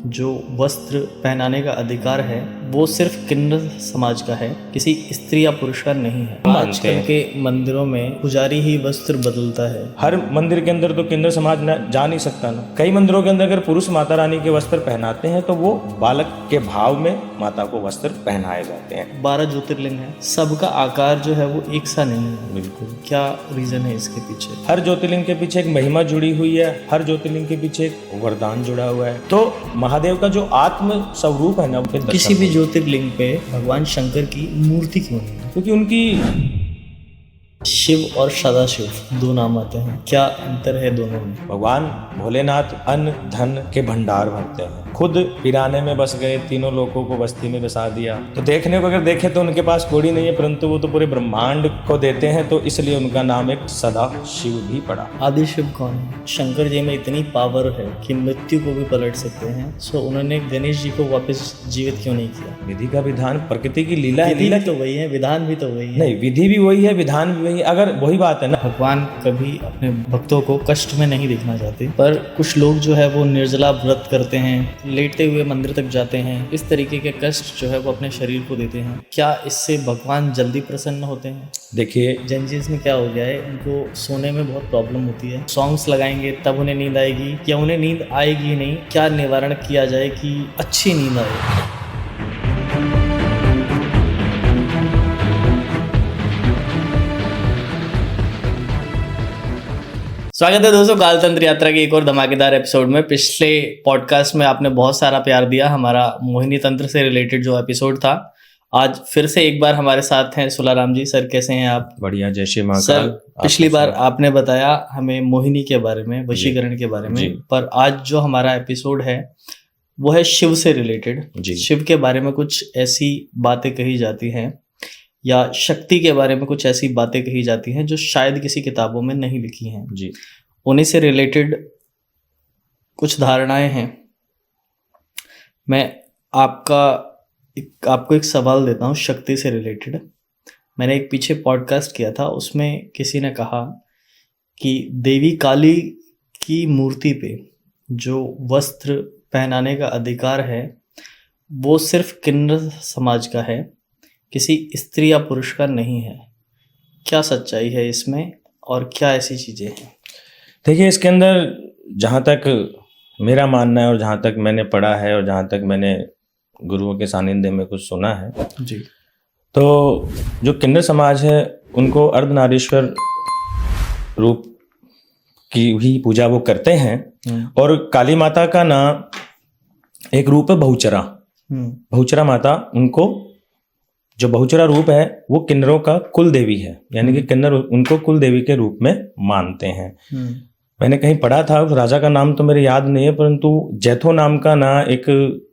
जो वस्त्र पहनाने का अधिकार है वो सिर्फ किन्नर समाज का है, किसी स्त्री या पुरुष का नहीं है। आजकल के मंदिरों में पुजारी ही वस्त्र बदलता है। हर मंदिर के अंदर तो किन्नर समाज जा नहीं सकता ना। कई मंदिरों के अंदर अगर पुरुष माता रानी के वस्त्र पहनाते हैं तो वो बालक के भाव में माता को वस्त्र पहनाए जाते हैं। 12 ज्योतिर्लिंग है, सबका आकार जो है वो एक सा नहीं है। बिल्कुल। क्या रीजन है इसके पीछे? हर ज्योतिर्लिंग के पीछे एक महिमा जुड़ी हुई है, हर ज्योतिर्लिंग के पीछे एक वरदान जुड़ा हुआ है। तो महादेव का जो आत्म स्वरूप है ना, किसी भी ज्योतिर्लिंग पे भगवान शंकर की मूर्ति क्यों नहीं है? क्योंकि उनकी शिव और सदाशिव दो नाम आते हैं, क्या अंतर है दोनों में? भगवान भोलेनाथ अन्न धन के भंडार भरते हैं। खुद पिराने में बस गए, तीनों लोगों को बस्ती में बसा दिया। तो देखने को अगर देखें तो उनके पास कोड़ी नहीं है, परंतु वो तो पूरे ब्रह्मांड को देते हैं, तो इसलिए उनका नाम एक सदा शिव भी पड़ा। आदि शिव कौन है? शंकर जी में इतनी पावर है कि मृत्यु को भी पलट सकते हैं। सो उन्होंने गणेश जी को वापस जीवित क्यों नहीं किया? विधि का विधान, प्रकृति की लीला है। लीला तो वही है, विधान भी तो वही है। नहीं, विधि भी वही है, विधान भी वही है। अगर वही बात है ना, भगवान कभी अपने भक्तों को कष्ट में नहीं देखना चाहते, पर कुछ लोग जो है वो निर्जला व्रत करते हैं, लेटते हुए मंदिर तक जाते हैं, इस तरीके के कष्ट जो है वो अपने शरीर को देते हैं। क्या इससे भगवान जल्दी प्रसन्न होते हैं? देखिए जैनजीज में क्या हो गया है, उनको सोने में बहुत प्रॉब्लम होती है। सॉन्ग्स लगाएंगे तब उन्हें नींद आएगी, या उन्हें नींद आएगी नहीं? क्या निवारण किया जाए कि अच्छी नींद आए? स्वागत है दोस्तों कालतंत्र यात्रा की एक और धमाकेदार एपिसोड में। पिछले पॉडकास्ट में आपने बहुत सारा प्यार दिया, हमारा मोहिनी तंत्र से रिलेटेड जो एपिसोड था। आज फिर से एक बार हमारे साथ हैं सुलाराम जी। सर कैसे हैं आप? बढ़िया, जय श्री महाकाल। सर पिछली बार आपने बताया हमें मोहिनी के बारे में, वशीकरण के बारे में, पर आज जो हमारा एपिसोड है वो है शिव से रिलेटेड। शिव के बारे में कुछ ऐसी बातें कही जाती हैं, या शक्ति के बारे में कुछ ऐसी बातें कही जाती हैं जो शायद किसी किताबों में नहीं लिखी हैं जी। उन्हीं से रिलेटेड कुछ धारणाएं हैं। मैं आपको एक सवाल देता हूँ शक्ति से रिलेटेड। मैंने एक पीछे पॉडकास्ट किया था, उसमें किसी ने कहा कि देवी काली की मूर्ति पे जो वस्त्र पहनाने का अधिकार है वो सिर्फ किन्नर समाज का है, किसी स्त्री या पुरुष का नहीं है। क्या सच्चाई है इसमें और क्या ऐसी चीज़ें हैं? देखिए, इसके अंदर जहाँ तक मेरा मानना है और जहाँ तक मैंने पढ़ा है और जहाँ तक मैंने गुरुओं के सानिध्य में कुछ सुना है जी, तो जो किन्नर समाज है उनको अर्धनारीश्वर रूप की ही पूजा वो करते हैं। और काली माता का ना एक रूप है बहुचरा। बहुचरा माता, उनको जो बहुचरा रूप है वो किन्नरों का कुल देवी है, यानी कि किन्नर उनको कुल देवी के रूप में मानते हैं। मैंने कहीं पढ़ा था, उस राजा का नाम तो मेरे याद नहीं है, परंतु जैथो नाम का ना एक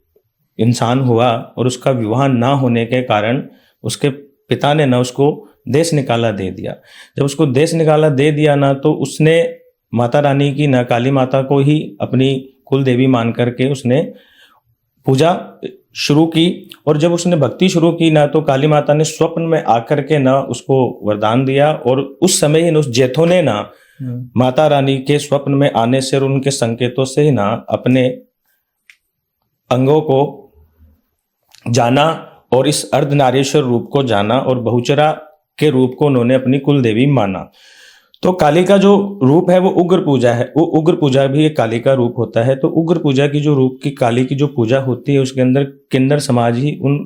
इंसान हुआ और उसका विवाह ना होने के कारण उसके पिता ने ना उसको देश निकाला दे दिया। जब उसको देश निकाला दे दिया ना, तो उसने माता रानी की ना, काली माता को ही अपनी कुल देवी मान करके उसने पूजा शुरू की। और जब उसने भक्ति शुरू की ना, तो काली माता ने स्वप्न में आकर के ना उसको वरदान दिया। और उस समय ही उस जैथो ने ना माता रानी के स्वप्न में आने से और उनके संकेतों से ही ना अपने अंगों को जाना और इस अर्धनारीश्वर रूप को जाना और बहुचरा के रूप को उन्होंने अपनी कुल देवी माना। तो काली का जो रूप है वो उग्र पूजा है। वो उग्र पूजा भी एक काली का रूप होता है। तो उग्र पूजा की जो रूप की काली की जो पूजा होती है, उसके अंदर किन्नर समाज ही उन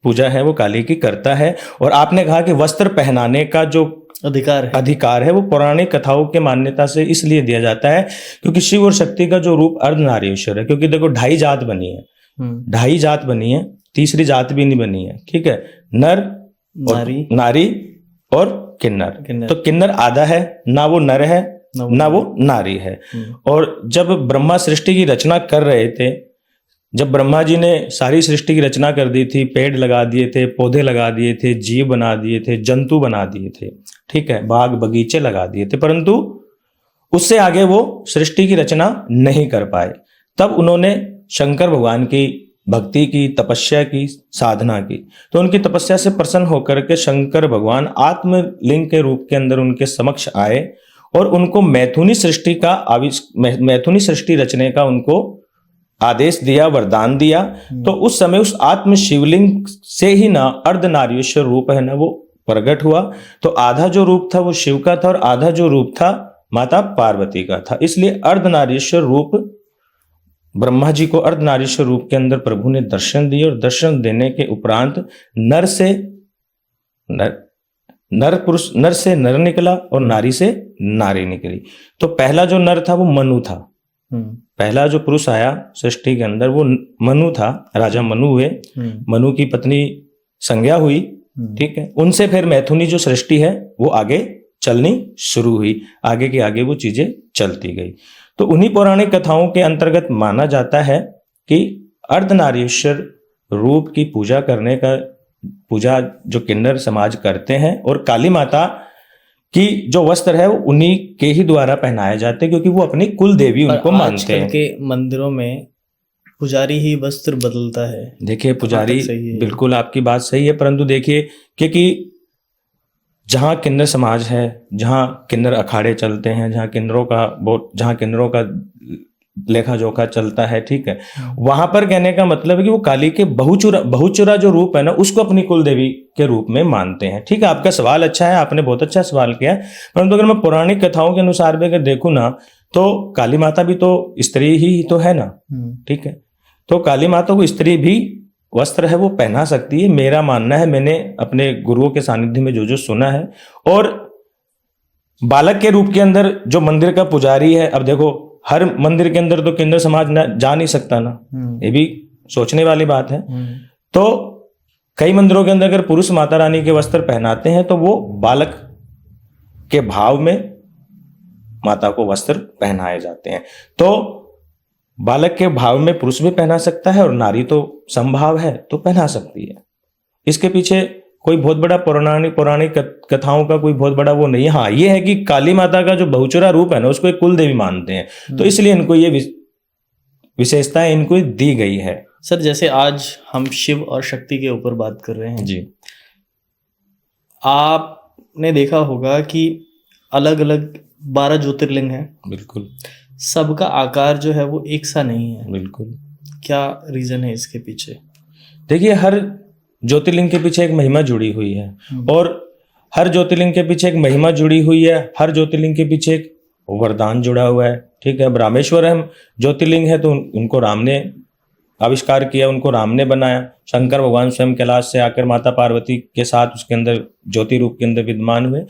पूजा है वो काली की करता है। और आपने कहा कि वस्त्र पहनाने का जो अधिकार है वो पौराणिक कथाओं के मान्यता से इसलिए दिया जाता है क्योंकि शिव और शक्ति का जो रूप अर्धनारीश्वर है। क्योंकि देखो, ढाई जात बनी है, ढाई जात बनी है, तीसरी जात भी नहीं बनी है, ठीक है। नर, नारी और किन्नर। तो किन्नर आधा है, ना वो नर है ना वो नारी है। और जब ब्रह्मा सृष्टि की रचना कर रहे थे, जब ब्रह्मा जी ने सारी सृष्टि की रचना कर दी थी, पेड़ लगा दिए थे, पौधे लगा दिए थे, जीव बना दिए थे, जंतु बना दिए थे, ठीक है, बाग बगीचे लगा दिए थे, परंतु उससे आगे वो सृष्टि की रचना नहीं कर पाए। तब उन्होंने शंकर भगवान की भक्ति की, तपस्या की, साधना की। तो उनकी तपस्या से प्रसन्न होकर के शंकर भगवान आत्मलिंग के रूप के अंदर उनके समक्ष आए और उनको मैथुनी सृष्टि रचने का उनको आदेश दिया, वरदान दिया, तो उस समय उस आत्म शिवलिंग से ही ना अर्धनारीश्वर रूप है ना वो प्रकट हुआ। तो आधा जो रूप था वो शिव का था और आधा जो रूप था माता पार्वती का था। इसलिए अर्धनारीश्वर रूप ब्रह्मा जी को अर्धनारीश्वर रूप के अंदर प्रभु ने दर्शन दिए और दर्शन देने के उपरांत नर से नर निकला और नारी से नारी निकली। तो पहला जो नर था वो मनु था। पहला जो पुरुष आया सृष्टि के अंदर वो मनु था, राजा मनु हुए। मनु की पत्नी संज्ञा हुई, ठीक है। उनसे फिर मैथुनी जो सृष्टि है वो आगे चलनी शुरू हुई, आगे की आगे वो चीजें चलती गई। तो उन्हीं पौराणिक कथाओं के अंतर्गत माना जाता है कि अर्धनारीश्वर रूप की पूजा जो किन्नर समाज करते हैं और काली माता की जो वस्त्र है वो उन्हीं के ही द्वारा पहनाए जाते हैं, क्योंकि वो अपनी कुल देवी उनको मानते हैं। के मंदिरों में पुजारी ही वस्त्र बदलता है। देखिए पुजारी, बिल्कुल आपकी बात सही है, परंतु देखिए क्योंकि जहाँ किन्नर समाज है, जहाँ किन्नर अखाड़े चलते हैं, जहाँ किन्नरों का लेखा जोखा चलता है, ठीक है, वहां पर कहने का मतलब है कि वो काली के बहुचुरा जो रूप है ना उसको अपनी कुल देवी के रूप में मानते हैं। ठीक है, आपका सवाल अच्छा है, आपने बहुत अच्छा सवाल किया है, परंतु अगर मैं पौराणिक कथाओं के अनुसार भी अगर देखूं ना तो काली माता भी तो स्त्री ही तो है ना, ठीक है। तो काली माता को स्त्री भी वस्त्र है वो पहना सकती है, मेरा मानना है। मैंने अपने गुरुओं के सानिध्य में जो सुना है। और बालक के रूप के अंदर जो मंदिर का पुजारी है, अब देखो हर मंदिर के अंदर तो किन्नर समाज जा नहीं सकता ना, ये भी सोचने वाली बात है। तो कई मंदिरों के अंदर अगर पुरुष माता रानी के वस्त्र पहनाते हैं तो वो बालक के भाव में माता को वस्त्र पहनाए जाते हैं। तो बालक के भाव में पुरुष भी पहना सकता है और नारी तो संभाव है तो पहना सकती है। इसके पीछे कोई बहुत बड़ा पौराणिक कथाओं का कोई बहुत बड़ा वो नहीं है। हाँ, ये है कि काली माता का जो बहुचुरा रूप है ना उसको एक कुल देवी मानते हैं, तो इसलिए इनको ये विशेषताएं इनको दी गई है। सर, जैसे आज हम शिव और शक्ति के ऊपर बात कर रहे हैं जी, आपने देखा होगा कि अलग अलग 12 ज्योतिर्लिंग हैं। बिल्कुल, सबका आकार जो है वो एक सा नहीं है। बिल्कुल। क्या रीजन है इसके पीछे? देखिए, हर ज्योतिर्लिंग के पीछे एक महिमा जुड़ी हुई है और हर ज्योतिर्लिंग के पीछे एक महिमा जुड़ी हुई है, हर ज्योतिर्लिंग के पीछे एक वरदान जुड़ा हुआ है, ठीक है। रामेश्वरम ज्योतिर्लिंग है तो उनको राम ने आविष्कार किया, उनको राम ने बनाया। शंकर भगवान स्वयं कैलाश से आकर माता पार्वती के साथ उसके अंदर ज्योति रूप के अंदर विद्यमान हुए।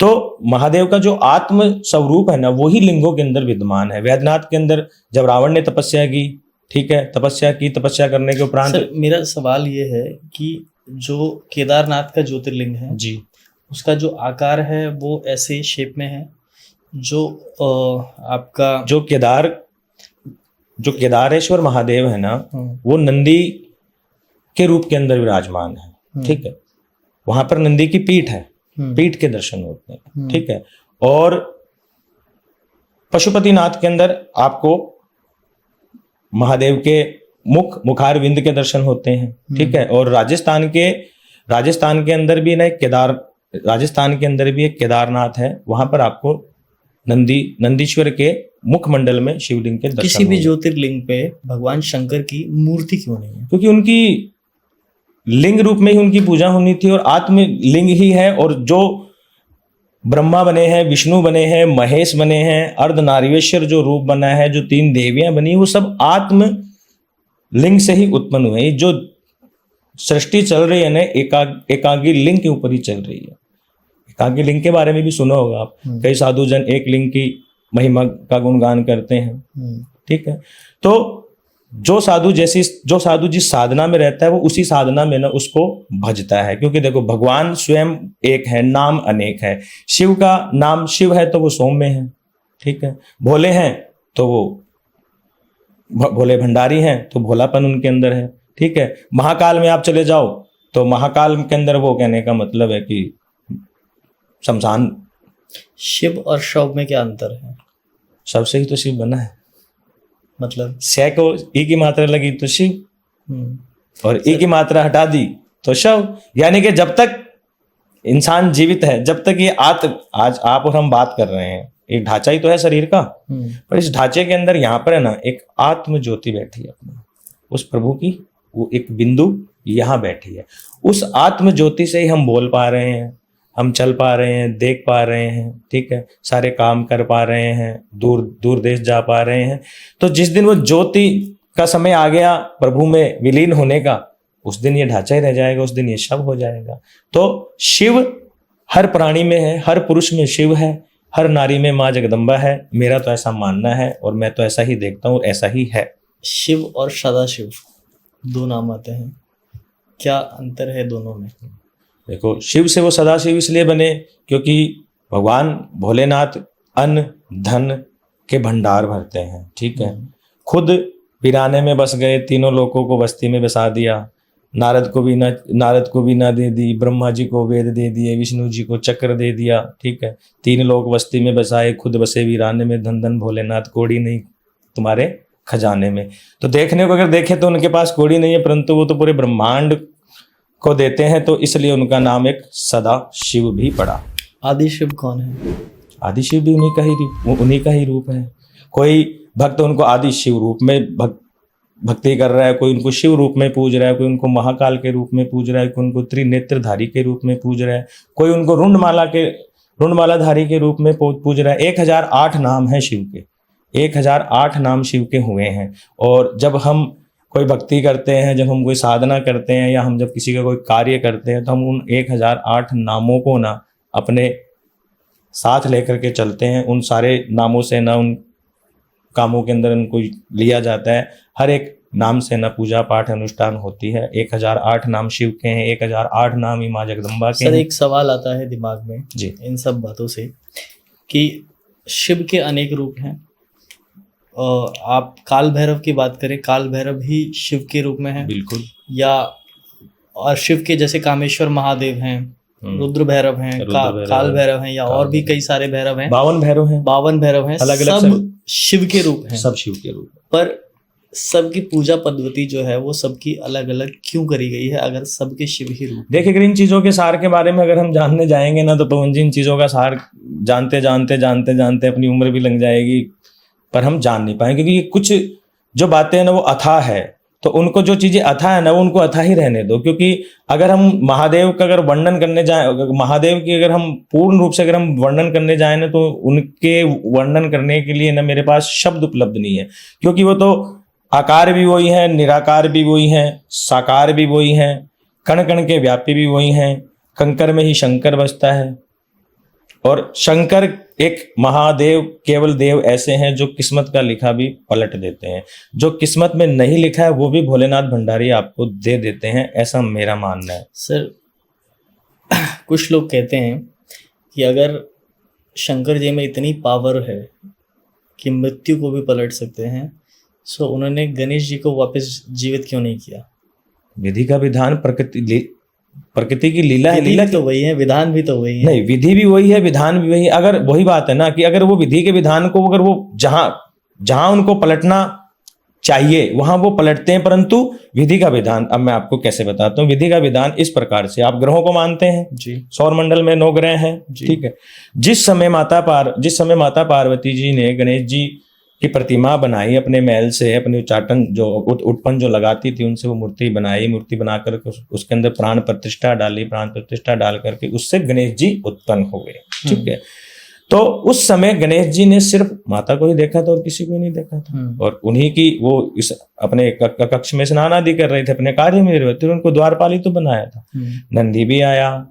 तो महादेव का जो आत्म स्वरूप है ना वही लिंगों के अंदर विद्यमान है। वैद्यनाथ के अंदर जब रावण ने तपस्या की, ठीक है, तपस्या करने के उपरांत मेरा सवाल ये है कि जो केदारनाथ का ज्योतिर्लिंग है जी, उसका जो आकार है वो ऐसे शेप में है, जो आपका जो केदारेश्वर महादेव है ना वो नंदी के रूप के अंदर विराजमान है, ठीक है। वहां पर नंदी की पीठ है, पीठ के दर्शन होते हैं, ठीक है। और पशुपतिनाथ के अंदर आपको महादेव के मुखार विंद के दर्शन होते हैं, ठीक है। और राजस्थान के अंदर भी ना राजस्थान के अंदर भी एक केदारनाथ है, वहां पर आपको नंदीश्वर के मुखमंडल में शिवलिंग के दर्शन। किसी भी ज्योतिर्लिंग पे भगवान शंकर की मूर्ति क्यों नहीं है? क्योंकि उनकी लिंग रूप में ही उनकी पूजा होनी थी और आत्म लिंग ही है। और जो ब्रह्मा बने हैं, विष्णु बने हैं, महेश बने हैं, अर्धनारीश्वर जो रूप बना है, जो 3 देवियां बनी, वो सब आत्म लिंग से ही उत्पन्न हुए। जो सृष्टि चल रही है ना एकांगी लिंग के ऊपर ही चल रही है। एकांगी लिंग के बारे में भी सुना होगा आप, कई साधु जन एक लिंग की महिमा का गुणगान करते हैं, ठीक है। तो जो साधु जिस साधना में रहता है वो उसी साधना में ना उसको भजता है। क्योंकि देखो भगवान स्वयं एक है, नाम अनेक है। शिव का नाम शिव है तो वो सौम्य है, ठीक है। भोले हैं तो वो भोले भंडारी हैं तो भोलापन उनके अंदर है, ठीक है। महाकाल में आप चले जाओ तो महाकाल के अंदर वो कहने का मतलब है कि शमशान। शिव और शव में क्या अंतर है? शव से ही तो शिव बना है, मतलब स को ई की मात्रा लगी तो शिव और ई की मात्रा हटा दी तो शव। यानी कि जब तक इंसान जीवित है, जब तक ये आज आप और हम बात कर रहे हैं, एक ढांचा ही तो है शरीर का, पर इस ढांचे के अंदर यहाँ पर है ना एक आत्म ज्योति बैठी है अपनी, उस प्रभु की वो एक बिंदु यहाँ बैठी है। उस आत्म ज्योति से ही हम बोल पा रहे हैं, हम चल पा रहे हैं, देख पा रहे हैं, ठीक है, सारे काम कर पा रहे हैं, दूर दूर देश जा पा रहे हैं। तो जिस दिन वो ज्योति का समय आ गया प्रभु में विलीन होने का, उस दिन ये ढांचा ही रह जाएगा, उस दिन ये शव हो जाएगा। तो शिव हर प्राणी में है, हर पुरुष में शिव है, हर नारी में माँ जगदम्बा है। मेरा तो ऐसा मानना है और मैं तो ऐसा ही देखता हूँ, ऐसा ही है। शिव और सदाशिव दो नाम आते हैं, क्या अंतर है दोनों में? देखो, शिव से वो सदाशिव इसलिए बने क्योंकि भगवान भोलेनाथ अन्न धन के भंडार भरते हैं, ठीक है। खुद वीराने में बस गए, तीनों लोगों को बस्ती में बसा दिया। नारद को वीणा दे दी, ब्रह्मा जी को वेद दे दिए, विष्णु जी को चक्र दे दिया, ठीक है। 3 लोग बस्ती में बसाए, खुद बसे वीराने में, धन धन भोलेनाथ, कोड़ी नहीं तुम्हारे खजाने में। तो देखने को अगर देखें तो उनके पास कोड़ी नहीं है, परंतु वो तो पूरे ब्रह्मांड को देते हैं, तो इसलिए उनका नाम एक सदा शिव भी पड़ा। आदि शिव कौन है? आदि शिव भी उन्हीं का ही रूप है। कोई भक्त उनको आदि शिव रूप में भक्ति कर रहा है, कोई उनको शिव रूप में पूज रहा है, कोई उनको महाकाल के रूप में पूज रहा है, कोई उनको त्रिनेत्रधारी के रूप में पूज रहा है, कोई उनको रुंडमालाधारी के रूप में पूज रहा है। 1008 नाम है शिव के, 1008 नाम शिव के हुए हैं। और जब हम कोई भक्ति करते हैं, जब हम कोई साधना करते हैं, या हम जब किसी का कोई कार्य करते हैं, तो हम उन 1008 नामों को ना अपने साथ लेकर के चलते हैं। उन सारे नामों से ना उन कामों के अंदर उनको लिया जाता है। हर एक नाम से ना पूजा पाठ अनुष्ठान होती है। 1008 नाम शिव के हैं, 1008 नाम ही माँ जगदम्बा के हैं। सर, एक सवाल आता है दिमाग में जी इन सब बातों से कि शिव के अनेक रूप हैं। आप काल भैरव की बात करें, काल भैरव भी शिव के रूप में है, बिल्कुल। या और शिव के जैसे कामेश्वर महादेव हैं, रुद्र भैरव हैं, काल भैरव हैं, या और भी कई सारे भैरव हैं, 52 भैरव हैं, अलग अलग सब शिव के रूप हैं। सब शिव के रूप। पर सबकी पूजा पद्धति जो है वो सबकी अलग अलग क्यों करी गई है, अगर सबके शिव ही रूप? देखिए, अगर इन चीजों के सार के बारे में अगर हम जानने जाएंगे ना, तो पवन जी इन चीजों का सार जानते अपनी उम्र भी लग जाएगी, पर हम जान नहीं पाएंगे। क्योंकि कुछ जो बातें हैं ना वो अथाह है, तो उनको जो चीजें अथाह है ना वो उनको अथाह ही रहने दो। क्योंकि अगर हम महादेव का अगर वर्णन करने जाए, महादेव की अगर हम पूर्ण रूप से अगर हम वर्णन करने जाए ना, तो उनके वर्णन करने के लिए ना मेरे पास शब्द उपलब्ध नहीं है। क्योंकि वो तो आकार भी वही है, निराकार भी वही है, साकार भी वही है, कण कण के व्यापी भी वही हैं, कंकर में ही शंकर बसता है। और शंकर एक महादेव, केवल देव ऐसे हैं जो किस्मत का लिखा भी पलट देते हैं। जो किस्मत में नहीं लिखा है वो भी भोलेनाथ भंडारी आपको दे देते हैं, ऐसा मेरा मानना है। सर, कुछ लोग कहते हैं कि अगर शंकर जी में इतनी पावर है कि मृत्यु को भी पलट सकते हैं, सो उन्होंने गणेश जी को वापस जीवित क्यों नहीं किया? विधि का विधान, प्रकृति की लीला है। लीला तो वही है, विधान भी तो वही है। नहीं, विधि भी वही है, विधान भी वही है। अगर वही बात है ना कि अगर वो विधि के विधान को अगर वो जहां उनको पलटना चाहिए वहां वो पलटते हैं, परंतु विधि का विधान, अब मैं आपको कैसे बताता हूँ। विधि का विधान इस प्रकार से, आप ग्रहों को मानते हैं जी, सौर मंडल में 9 ग्रह हैं, ठीक है। जिस समय माता पार्वती जी ने गणेश जी की प्रतिमा बनाई अपने महल से, अपने उच्चाटन जो उत्पन्न जो लगाती थी उनसे वो मूर्ति बनाई, मूर्ति बनाकर उसके अंदर प्राण प्रतिष्ठा डाली, प्राण प्रतिष्ठा डाल करके उससे गणेश जी उत्पन्न हो गए, ठीक है। तो उस समय गणेश जी ने सिर्फ माता को ही देखा था और किसी को नहीं देखा था। और उन्हीं की वो इस अपने कक्ष में स्नान आदि कर रहे थे, अपने कार्य में रहते, उनको द्वारपाल तो बनाया था। नंदी भी आया,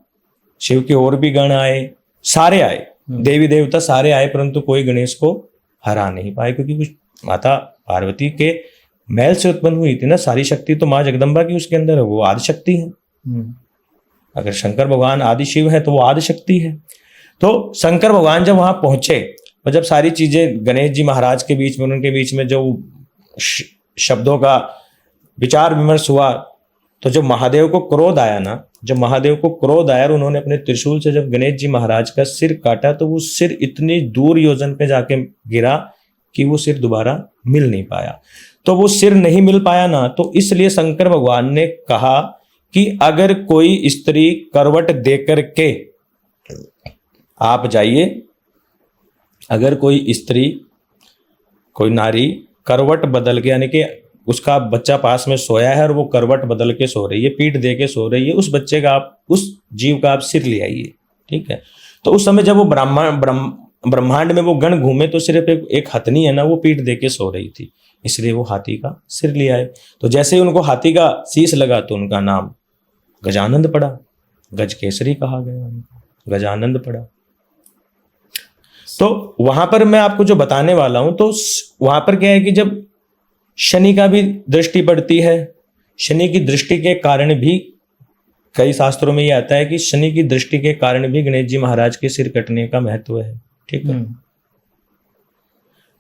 शिव के और भी गण आए, सारे आए, देवी देवता सारे आए, परंतु कोई गणेश को हरा नहीं पाए। क्योंकि कुछ माता पार्वती के महल से उत्पन्न हुई थी ना, सारी शक्ति तो माँ जगदम्बा की उसके अंदर है, वो आदि शक्ति है। अगर शंकर भगवान आदि शिव है तो वो आदि शक्ति है। तो शंकर भगवान जब वहां पहुंचे और जब सारी चीजें गणेश जी महाराज के बीच में, उनके बीच में जो शब्दों का विचार विमर्श हुआ, तो जब महादेव को क्रोध आया और उन्होंने अपने त्रिशूल से जब गणेश जी महाराज का सिर काटा, तो वो सिर इतनी दूर योजन पे जाके गिरा कि वो सिर दोबारा मिल नहीं पाया। तो वो सिर नहीं मिल पाया ना, तो इसलिए शंकर भगवान ने कहा कि अगर कोई स्त्री करवट दे करके आप जाइए अगर कोई स्त्री, कोई नारी करवट बदल के, यानी कि उसका बच्चा पास में सोया है और वो करवट बदल के सो रही है, पीठ दे के सो रही है, उस बच्चे का आप, उस जीव का आप सिर ले आइए, ठीक है। तो उस समय जब वो ब्रह्मांड में वो गण घूमे तो सिर्फ एक हथनी है ना, वो पीठ दे के सो रही थी, इसलिए वो हाथी का सिर ले आए। तो जैसे ही उनको हाथी का शीश लगा तो उनका नाम गजानंद पड़ा, गज केसरी कहा गया, गजानंद पड़ा। तो वहां पर मैं आपको जो बताने वाला हूं, तो वहां पर क्या है कि जब शनि का भी दृष्टि पड़ती है, शनि की दृष्टि के कारण भी, कई शास्त्रों में ये आता है कि शनि की दृष्टि के कारण भी गणेश जी महाराज के सिर कटने का महत्व है, ठीक है।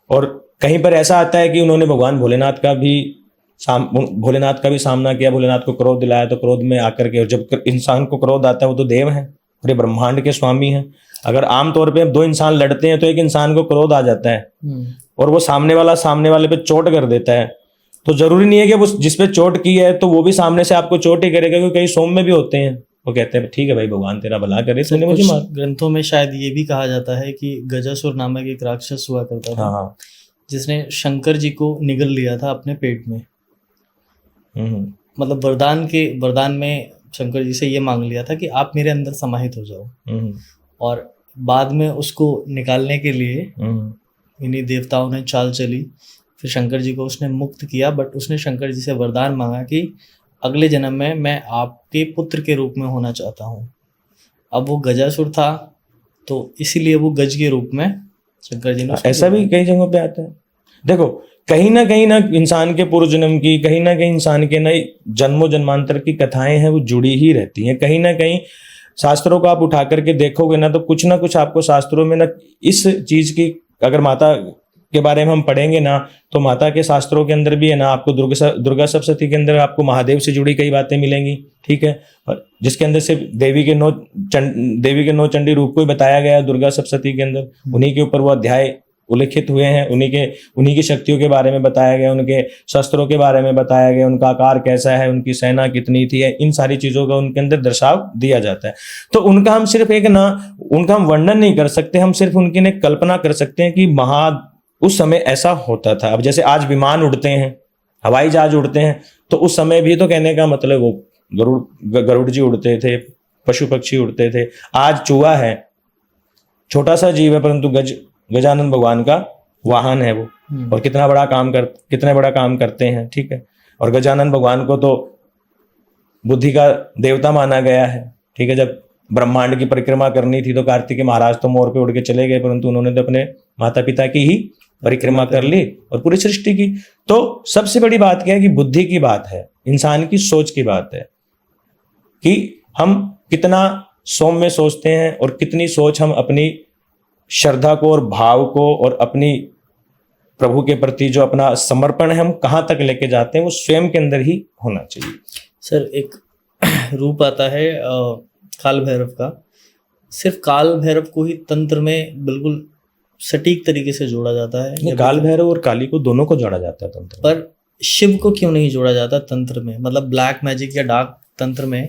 और कहीं पर ऐसा आता है कि उन्होंने भगवान भोलेनाथ का भी सामना किया, भोलेनाथ को क्रोध दिलाया, तो क्रोध में आकर के, और जब इंसान को क्रोध आता है वो तो देव है, पूरे ब्रह्मांड के स्वामी हैं। अगर आमतौर पे दो इंसान लड़ते हैं तो एक इंसान को क्रोध आ जाता है और वो सामने वाले पे चोट कर देता है, तो जरूरी नहीं है कि वो जिसपे चोट की है तो वो भी सामने से आपको चोट ही करेगा, क्योंकि कई सौम्य भी होते हैं, वो कहते हैं ठीक है भाई भगवान तेरा भला करे, तूने मुझे मार। ग्रंथों में शायद ये भी कहा जाता है कि गजासुर नामक एक राक्षस हुआ करता था, हाँ, जिसने शंकर जी को निगल लिया था अपने पेट में। मतलब वरदान में शंकर जी से ये मांग लिया था कि आप मेरे अंदर समाहित हो जाओ, और बाद में उसको निकालने के लिए इन्हीं देवताओं ने चाल चली, फिर शंकर जी को उसने मुक्त किया। बट उसने शंकर जी से वरदान मांगा कि अगले जन्म में मैं आपके पुत्र के रूप में होना चाहता हूँ। अब वो गजासुर था तो इसीलिए वो गज के रूप में शंकर जी ने, ऐसा भी कई जगहों पे आता है। देखो कहीं ना इंसान के पूर्व जन्म की, कहीं ना कहीं इंसान के नए जन्मों जन्मांतर की कथाएं हैं, वो जुड़ी ही रहती हैं। कहीं ना कहीं शास्त्रों को आप उठा करके देखोगे ना, तो कुछ ना कुछ आपको शास्त्रों में ना इस चीज की, अगर माता के बारे में हम पढ़ेंगे ना, तो माता के शास्त्रों के अंदर भी है ना, आपको दुर्गा सप्तशती के अंदर आपको महादेव से जुड़ी कई बातें मिलेंगी, ठीक है। और जिसके अंदर से देवी के 9 चंडी रूप को ही बताया गया दुर्गा सप्तशती के अंदर, उन्हीं के ऊपर वो अध्याय उल्लिखित हुए हैं, उन्हीं की शक्तियों के बारे में बताया गया, उनके शस्त्रों के बारे में बताया गया, उनका आकार कैसा है, उनकी सेना कितनी थी, इन सारी चीजों का उनके अंदर दर्शाव दिया जाता है। तो उनका हम सिर्फ उनका हम वर्णन नहीं कर सकते, हम सिर्फ उनकी एक कल्पना कर सकते हैं कि उस समय ऐसा होता था। अब जैसे आज विमान उड़ते हैं, हवाई जहाज उड़ते हैं, तो उस समय भी तो कहने का मतलब वो गरुड़ जी उड़ते थे, पशु पक्षी उड़ते थे। आज चूहा है, छोटा सा जीव है, परंतु गजानन भगवान का वाहन है वो, और कितना बड़ा काम करते हैं, ठीक है। और गजानन भगवान को तो बुद्धि का देवता माना गया है, ठीक है। जब ब्रह्मांड की परिक्रमा करनी थी तो कार्तिकेय महाराज तो मोर पे उड़ के चले गए, परंतु उन्होंने तो अपने माता पिता की ही परिक्रमा कर ली और पूरी सृष्टि की। तो सबसे बड़ी बात क्या है कि बुद्धि की बात है, इंसान की सोच की बात है, कि हम कितना सौम्य सोचते हैं और कितनी सोच हम अपनी श्रद्धा को और भाव को और अपनी प्रभु के प्रति जो अपना समर्पण है हम कहाँ तक लेके जाते हैं, वो स्वयं के अंदर ही होना चाहिए। सर एक रूप आता है काल भैरव का, सिर्फ काल भैरव को ही तंत्र में बिल्कुल सटीक तरीके से जोड़ा जाता है। काल भैरव और काली को दोनों को जोड़ा जाता है तंत्र, पर शिव को क्यों नहीं जोड़ा जाता तंत्र में? मतलब ब्लैक मैजिक या डार्क तंत्र में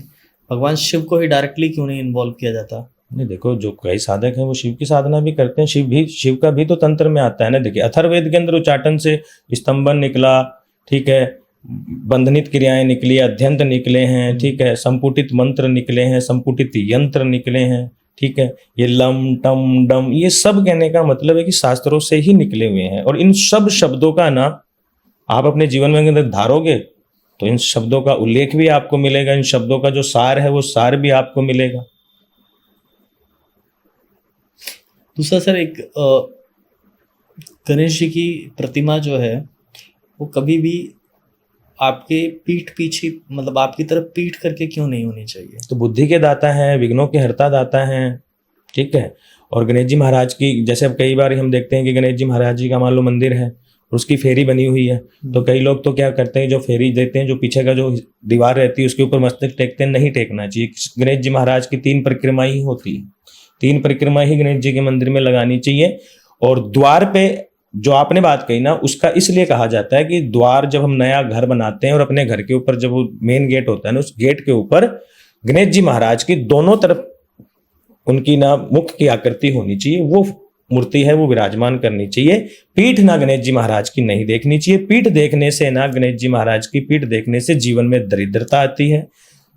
भगवान शिव को ही डायरेक्टली क्यों नहीं इन्वॉल्व किया जाता? नहीं, देखो जो कई साधक हैं वो शिव की साधना भी करते हैं, शिव का भी तो तंत्र में आता है ना। देखिए अथर्ववेद के अंदर उच्चाटन से स्तंभन निकला, ठीक है, बंधनित क्रियाएं निकली, अध्यंत निकले हैं, ठीक है, संपुटित मंत्र निकले हैं, संपुटित यंत्र निकले हैं, ठीक है। ये लम टम डम, ये सब कहने का मतलब है कि शास्त्रों से ही निकले हुए हैं। और इन सब शब्दों का ना आप अपने जीवन में अंदर धारोगे तो इन शब्दों का उल्लेख भी आपको मिलेगा, इन शब्दों का जो सार है वो सार भी आपको मिलेगा। दूसरा सर, एक गणेश जी की प्रतिमा जो है वो कभी भी आपके पीठ पीछे, मतलब आपकी तरफ पीठ करके क्यों नहीं होनी चाहिए? तो बुद्धि के दाता हैं, विघ्नों के हरता दाता हैं, ठीक है। और गणेश जी महाराज की, जैसे अब कई बार हम देखते हैं कि गणेश जी महाराज जी का मान लो मंदिर है, उसकी फेरी बनी हुई है, तो कई लोग तो क्या करते हैं, जो फेरी देते हैं, जो पीछे का जो दीवार रहती है उसके ऊपर मस्तक टेकते हैं। नहीं टेकना चाहिए। गणेश जी महाराज की 3 परिक्रमा ही होती है, 3 परिक्रमा ही गणेश जी के मंदिर में लगानी चाहिए। और द्वार पे जो आपने बात कही ना, उसका इसलिए कहा जाता है कि द्वार जब हम नया घर बनाते हैं और अपने घर के ऊपर जब वो मेन गेट होता है ना, उस गेट के ऊपर गणेश जी महाराज की दोनों तरफ उनकी ना मुख की आकृति होनी चाहिए। वो मूर्ति है वो विराजमान करनी चाहिए। पीठ ना गणेश जी महाराज की नहीं देखनी चाहिए। पीठ देखने से ना, गणेश जी महाराज की पीठ देखने से जीवन में दरिद्रता आती है,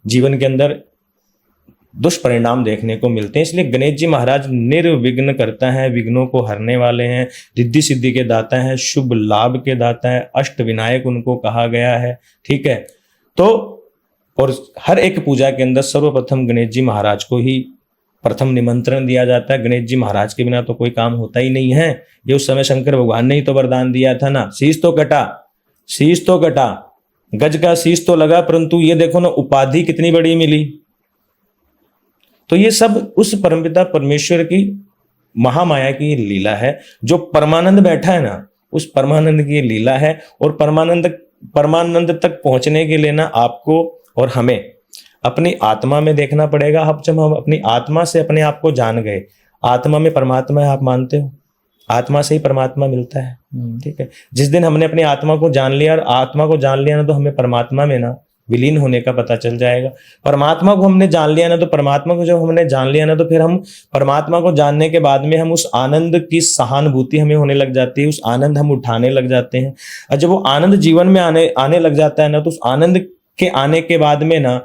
जीवन के अंदर दुष्परिणाम देखने को मिलते हैं। इसलिए गणेश जी महाराज निर्विघ्न करता है, विघ्नों को हरने वाले हैं, रिद्धि सिद्धि के दाता हैं, शुभ लाभ के दाता है, अष्ट विनायक उनको कहा गया है। ठीक है, तो और हर एक पूजा के अंदर सर्वप्रथम गणेश जी महाराज को ही प्रथम निमंत्रण दिया जाता है। गणेश जी महाराज के बिना तो कोई काम होता ही नहीं है। ये उस समय शंकर भगवान ने ही तो वरदान दिया था ना, शीश तो कटा, शीश तो कटा, गज का शीश तो लगा, परंतु ये देखो ना उपाधि कितनी बड़ी मिली। तो ये सब उस परमपिता परमेश्वर की महामाया की लीला है। जो परमानंद बैठा है ना, उस परमानंद की लीला है। और परमानंद तक पहुंचने के लिए ना आपको और हमें अपनी आत्मा में देखना पड़ेगा। अब जब हम अपनी आत्मा से अपने आप को जान गए, आत्मा में परमात्मा है, आप मानते हो? आत्मा से ही परमात्मा मिलता है। ठीक है, जिस दिन हमने अपनी आत्मा को जान लिया, और आत्मा को जान लिया ना, तो हमें परमात्मा में ना विलीन होने का पता चल जाएगा। परमात्मा को हमने जान लिया ना, तो परमात्मा को जब हमने जान लिया ना, तो फिर हम परमात्मा को जानने के बाद में हम उस आनंद की सहानुभूति हमें होने लग जाती है, उस आनंद हम उठाने लग जाते हैं। और जब वो आनंद जीवन में आने लग जाता है ना, तो उस आनंद के आने के बाद में ना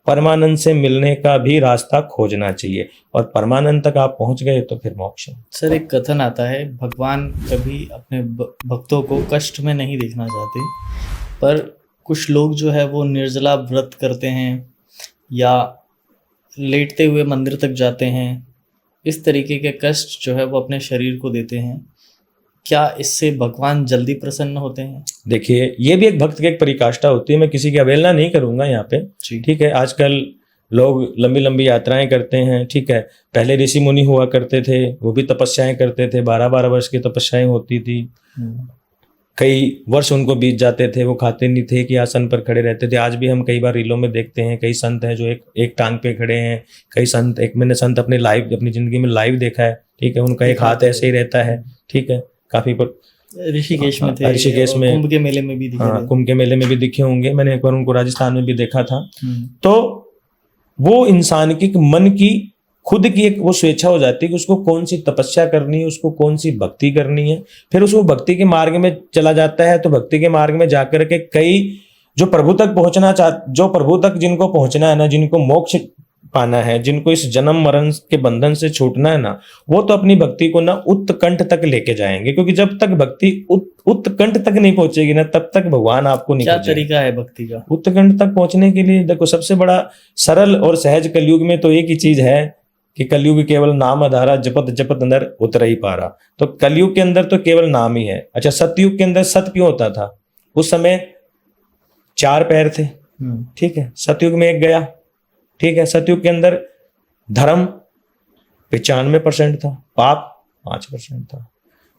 परमानंद से मिलने का भी रास्ता खोजना चाहिए। और परमानंद तक आप पहुंच गए तो फिर मोक्ष है। सर, एक कथन आता है, भगवान कभी अपने भक्तों को कष्ट में नहीं देखना चाहते, पर कुछ लोग जो है वो निर्जला व्रत करते हैं या लेटते हुए मंदिर तक जाते हैं, इस तरीके के कष्ट जो है वो अपने शरीर को देते हैं। क्या इससे भगवान जल्दी प्रसन्न होते हैं? देखिए, ये भी एक भक्त की एक परिकाष्ठा होती है। मैं किसी की अवहेलना नहीं करूंगा यहाँ पे। ठीक है, आजकल लोग लंबी लंबी यात्राएं करते हैं। ठीक है, पहले ऋषि मुनि हुआ करते थे, वो भी तपस्याएं करते थे, 12-12 वर्ष की तपस्याएं होती थी। कई वर्ष उनको बीत जाते थे, वो खाते नहीं थे कि आसन पर खड़े रहते थे। आज भी हम कई बार रीलों में देखते हैं, कई संत हैं जो एक टांग पे खड़े हैं। कई संत, मैंने संत अपनी जिंदगी में लाइव देखा है। ठीक है, उनका एक हाथ ऐसे ही रहता है। ठीक है, काफी पर ऋषिकेश में थे, ऋषिकेश में, कुंभ के मेले में भी दिखे। हाँ, कुंभ के मेले में भी दिखे होंगे। मैंने एक बार उनको राजस्थान में भी देखा था। तो वो इंसान की मन की खुद की एक वो स्वेच्छा हो जाती है कि उसको कौन सी तपस्या करनी है, उसको कौन सी भक्ति करनी है। फिर उसको भक्ति के मार्ग में चला जाता है। तो भक्ति के मार्ग में जाकर के कई जो प्रभु तक जिनको पहुंचना है ना, जिनको मोक्ष पाना है, जिनको इस जन्म मरण के बंधन से छूटना है ना, वो तो अपनी भक्ति को ना उत्कंठ तक लेके जाएंगे। क्योंकि जब तक भक्ति उत्कंठ तक नहीं पहुंचेगी ना, तब तक भगवान आपको नहीं। क्या तरीका है भक्ति का उत्कंठ तक पहुंचने के लिए? देखो, सबसे बड़ा सरल और सहज कलयुग में तो एक ही चीज है कि कलयुग केवल नाम आधारा, जपत जपत अंदर उतर ही पा रहा। तो कलयुग के अंदर तो केवल नाम ही है। अच्छा, सतयुग के अंदर सत क्यों होता था? उस समय 4 पैर थे। ठीक है, सतयुग में 1 गया। ठीक है, सतयुग के अंदर धर्म 95% था, पाप 5% था।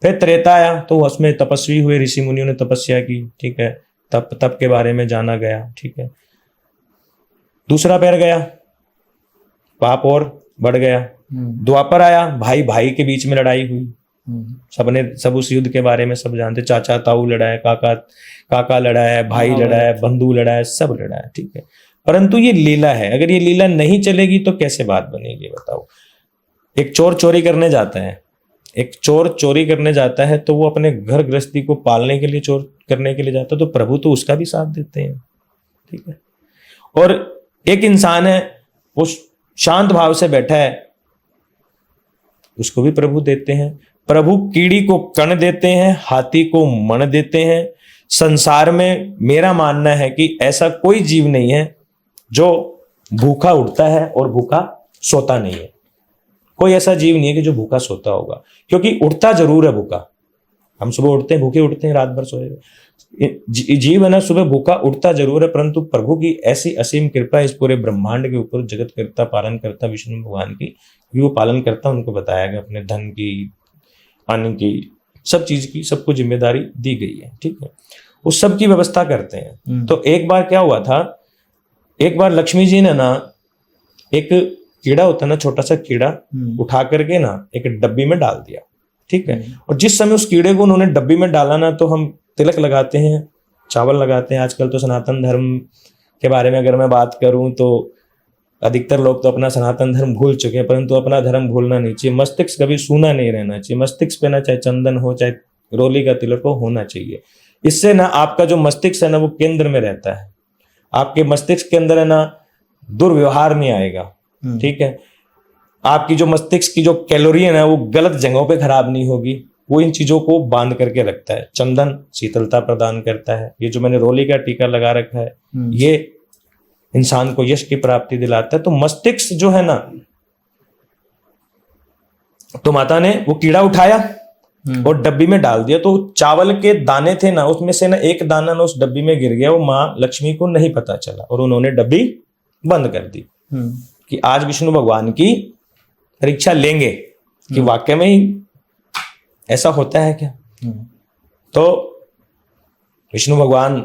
फिर त्रेता आया तो उसमें तपस्वी हुए, ऋषि मुनियों ने तपस्या की। ठीक है, तप के बारे में जाना गया। ठीक है, दूसरा पैर गया, पाप और बढ़ गया। द्वापर आया, भाई भाई के बीच में लड़ाई हुई। सब उस युद्ध के बारे में सब जानते। चाचा ताऊ लड़ा है, काका लड़ा है, भाई लड़ा है, बंधु लड़ा है, सब लड़ा है। ठीक है, परंतु ये लीला है। अगर ये लीला नहीं चलेगी तो कैसे बात बनेगी, बताओ। एक चोर चोरी करने जाता है, तो वो अपने घर गृहस्थी को पालने के लिए चोर करने के लिए जाता है, तो प्रभु तो उसका भी साथ देते हैं। ठीक है, और एक इंसान है, वो शांत भाव से बैठा है, उसको भी प्रभु देते हैं। प्रभु कीड़ी को कण देते हैं, हाथी को मन देते हैं। संसार में मेरा मानना है कि ऐसा कोई जीव नहीं है जो भूखा उठता है और भूखा सोता नहीं है। कोई ऐसा जीव नहीं है कि जो भूखा सोता होगा, क्योंकि उठता जरूर है भूखा। हम सुबह उठते हैं, भूखे उठते हैं, रात भर सोए। जीव है ना, सुबह भूखा उठता जरूर है, परंतु प्रभु की ऐसी असीम कृपा इस पूरे ब्रह्मांड के ऊपर, जगत करता पालन करता विष्णु भगवान की, वो पालन करता, उनको बताया गया, अपने धन की, अन्न की, सब चीज की सबको जिम्मेदारी दी गई है। ठीक है, उस सब की व्यवस्था करते हैं। तो एक बार क्या हुआ था, एक बार लक्ष्मी जी ने ना एक कीड़ा होता है ना, छोटा सा कीड़ा, उठा करके ना एक डब्बी में डाल दिया। ठीक है, और जिस समय उस कीड़े को उन्होंने डब्बी में डाला ना, तो हम तिलक लगाते हैं, चावल लगाते हैं। आजकल तो सनातन धर्म के बारे में अगर मैं बात करूं तो अधिकतर लोग तो अपना सनातन धर्म भूल चुके हैं, परंतु अपना धर्म भूलना नहीं चाहिए। मस्तिष्क कभी सूना नहीं रहना चाहिए। मस्तिष्क पे ना चाहे चंदन हो, चाहे रोली का तिलक हो, होना चाहिए। इससे ना आपका जो मस्तिष्क है ना वो केंद्र में रहता है। आपके मस्तिष्क के अंदर है ना दुर्व्यवहार नहीं आएगा, ठीक है। आपकी जो मस्तिष्क की जो कैलोरी है ना वो गलत जगहों पे खराब नहीं होगी। वो इन चीजों को बांध करके रखता है। चंदन शीतलता प्रदान करता है। ये जो मैंने रोली का टीका लगा रखा है ये इंसान को यश की प्राप्ति दिलाता है। तो मस्तिष्क जो है ना, तो माता ने वो कीड़ा उठाया और डब्बी में डाल दिया। तो चावल के दाने थे ना, उसमें से ना एक दाना ना उस डब्बी में गिर गया। वो माँ लक्ष्मी को नहीं पता चला और उन्होंने डब्बी बंद कर दी कि आज विष्णु भगवान की परीक्षा लेंगे कि वाकई में ही ऐसा होता है क्या। तो विष्णु भगवान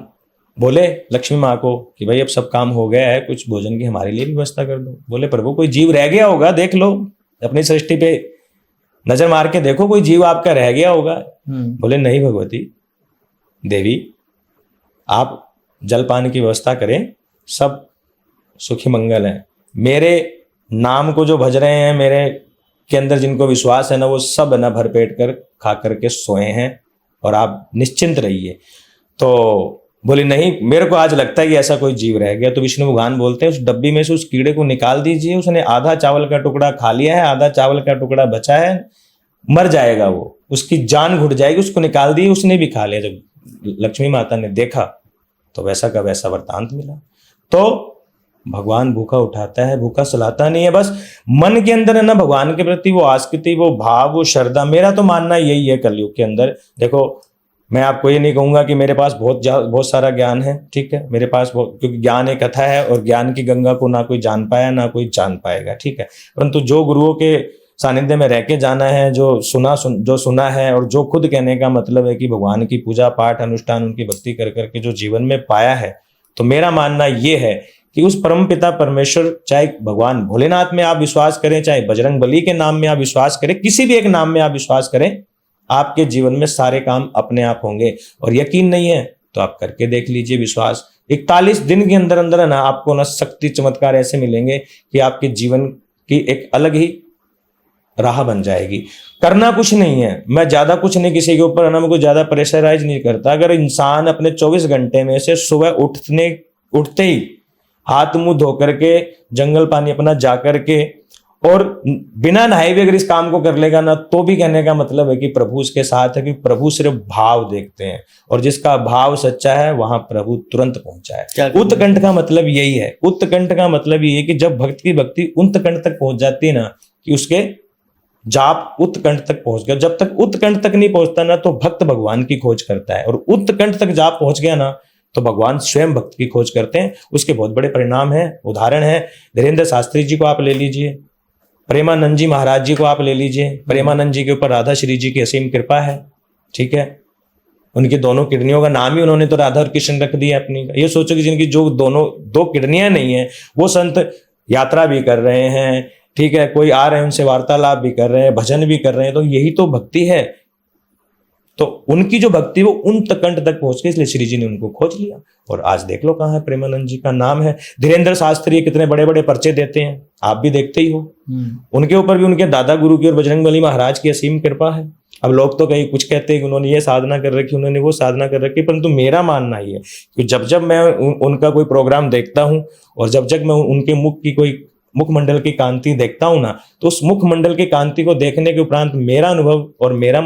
बोले लक्ष्मी माँ को कि भाई अब सब काम हो गया है, कुछ भोजन की हमारे लिए भी व्यवस्था कर दो। बोले प्रभु कोई जीव रह गया होगा, देख लो अपनी सृष्टि पे नजर मार के देखो, कोई जीव आपका रह गया होगा। बोले नहीं भगवती देवी, आप जलपान की व्यवस्था करें, सब सुखी मंगल है। मेरे नाम को जो भज रहे हैं, मेरे के अंदर जिनको विश्वास है ना, वो सब ना भरपेट कर खा करके सोए हैं और आप निश्चिंत रहिए। तो बोले नहीं, मेरे को आज लगता है कि ऐसा कोई जीव रह गया। तो विष्णु भगवान बोलते हैं उस डब्बी में से उस कीड़े को निकाल दीजिए। उसने आधा चावल का टुकड़ा खा लिया है, आधा चावल का टुकड़ा बचा है, मर जाएगा वो, उसकी जान घुट जाएगी। उसको निकाल दिए, उसने भी खा लिया। जब लक्ष्मी माता ने देखा तो वैसा का वैसा वृतांत मिला। तो भगवान भूखा उठाता है, भूखा सुलाता नहीं है। बस मन के अंदर है ना भगवान के प्रति वो आस्किति, वो भाव, वो श्रद्धा। मेरा तो मानना यही है कलयुग के अंदर। देखो मैं आपको ये नहीं कहूंगा कि मेरे पास बहुत सारा ज्ञान है, ठीक है। मेरे पास क्योंकि ज्ञान एक कथा है और ज्ञान की गंगा को ना कोई जान पाया ना कोई जान पाएगा, ठीक है। परंतु जो गुरुओं के सानिध्य में रह के जाना है, जो सुना है और जो खुद कहने का मतलब है कि भगवान की पूजा पाठ अनुष्ठान उनकी भक्ति कर करके जो जीवन में पाया है, तो मेरा मानना ये है कि उस परम पिता परमेश्वर, चाहे भगवान भोलेनाथ में आप विश्वास करें, चाहे बजरंग बली के नाम में आप विश्वास करें, किसी भी एक नाम में आप विश्वास करें, आपके जीवन में सारे काम अपने आप होंगे। और यकीन नहीं है तो आप करके देख लीजिए विश्वास। 41 दिन के अंदर अंदर है ना आपको ना शक्ति चमत्कार ऐसे मिलेंगे कि आपके जीवन की एक अलग ही राह बन जाएगी। करना कुछ नहीं है, मैं ज्यादा कुछ नहीं किसी के ऊपर है ना, मैं कुछ ज्यादा प्रेशराइज नहीं करता। अगर इंसान अपने 24 घंटे में से सुबह उठते ही हाथ मुंह धो करके जंगल पानी अपना जा करके और बिना नहाए भी अगर इस काम को कर लेगा ना, तो भी कहने का मतलब है कि प्रभु उसके साथ है। कि प्रभु सिर्फ भाव देखते हैं और जिसका भाव सच्चा है वहां प्रभु तुरंत पहुंचा है। उत्कंठ का मतलब यही है। उत्कंठ का मतलब ये है कि जब भक्त की भक्ति उत्कंठ तक पहुंच जाती है ना, कि उसके जाप उत्कंठ तक पहुंच गया। जब तक उत्कंठ तक नहीं पहुंचता ना, तो भक्त भगवान की खोज करता है। और उत्कंठ तक जाप पहुंच गया ना, तो भगवान स्वयं भक्त की खोज करते हैं। उसके बहुत बड़े परिणाम हैं। उदाहरण है धीरेन्द्र शास्त्री जी को आप ले लीजिए, प्रेमानंद जी महाराज जी को आप ले लीजिए। प्रेमानंद जी के ऊपर राधा श्री जी की असीम कृपा है, ठीक है। उनकी दोनों किडनियों का नाम ही उन्होंने तो राधा और कृष्ण रख दिया अपनी। ये सोचो कि जिनकी जो दो किडनियां नहीं है, वो संत यात्रा भी कर रहे हैं, ठीक है, कोई आ रहे हैं उनसे वार्तालाप भी कर रहे हैं, भजन भी कर रहे हैं। तो यही तो भक्ति है। तो उनकी जो भक्ति वो उन तकंठ तक पहुंच गई, इसलिए श्री जी ने उनको खोज लिया। और आज देख लो कहाँ है प्रेमानंद जी का नाम है। धीरेन्द्र शास्त्री कितने बड़े बड़े पर्चे देते हैं, आप भी देखते ही हो। उनके ऊपर भी उनके दादा गुरु की और बजरंगबली महाराज की असीम कृपा है। अब लोग तो कहीं कुछ कहते हैं कि उन्होंने ये साधना कर रखी, उन्होंने वो साधना कर रखी, परंतु मेरा मानना ये है कि जब मैं उनका कोई प्रोग्राम देखता हूँ और जब मैं उनके मुखमंडल की कांति देखता हूं ना, तो उस मुखमंडल की कांति को देखने के उपरांत मेरा अनुभव और मेरा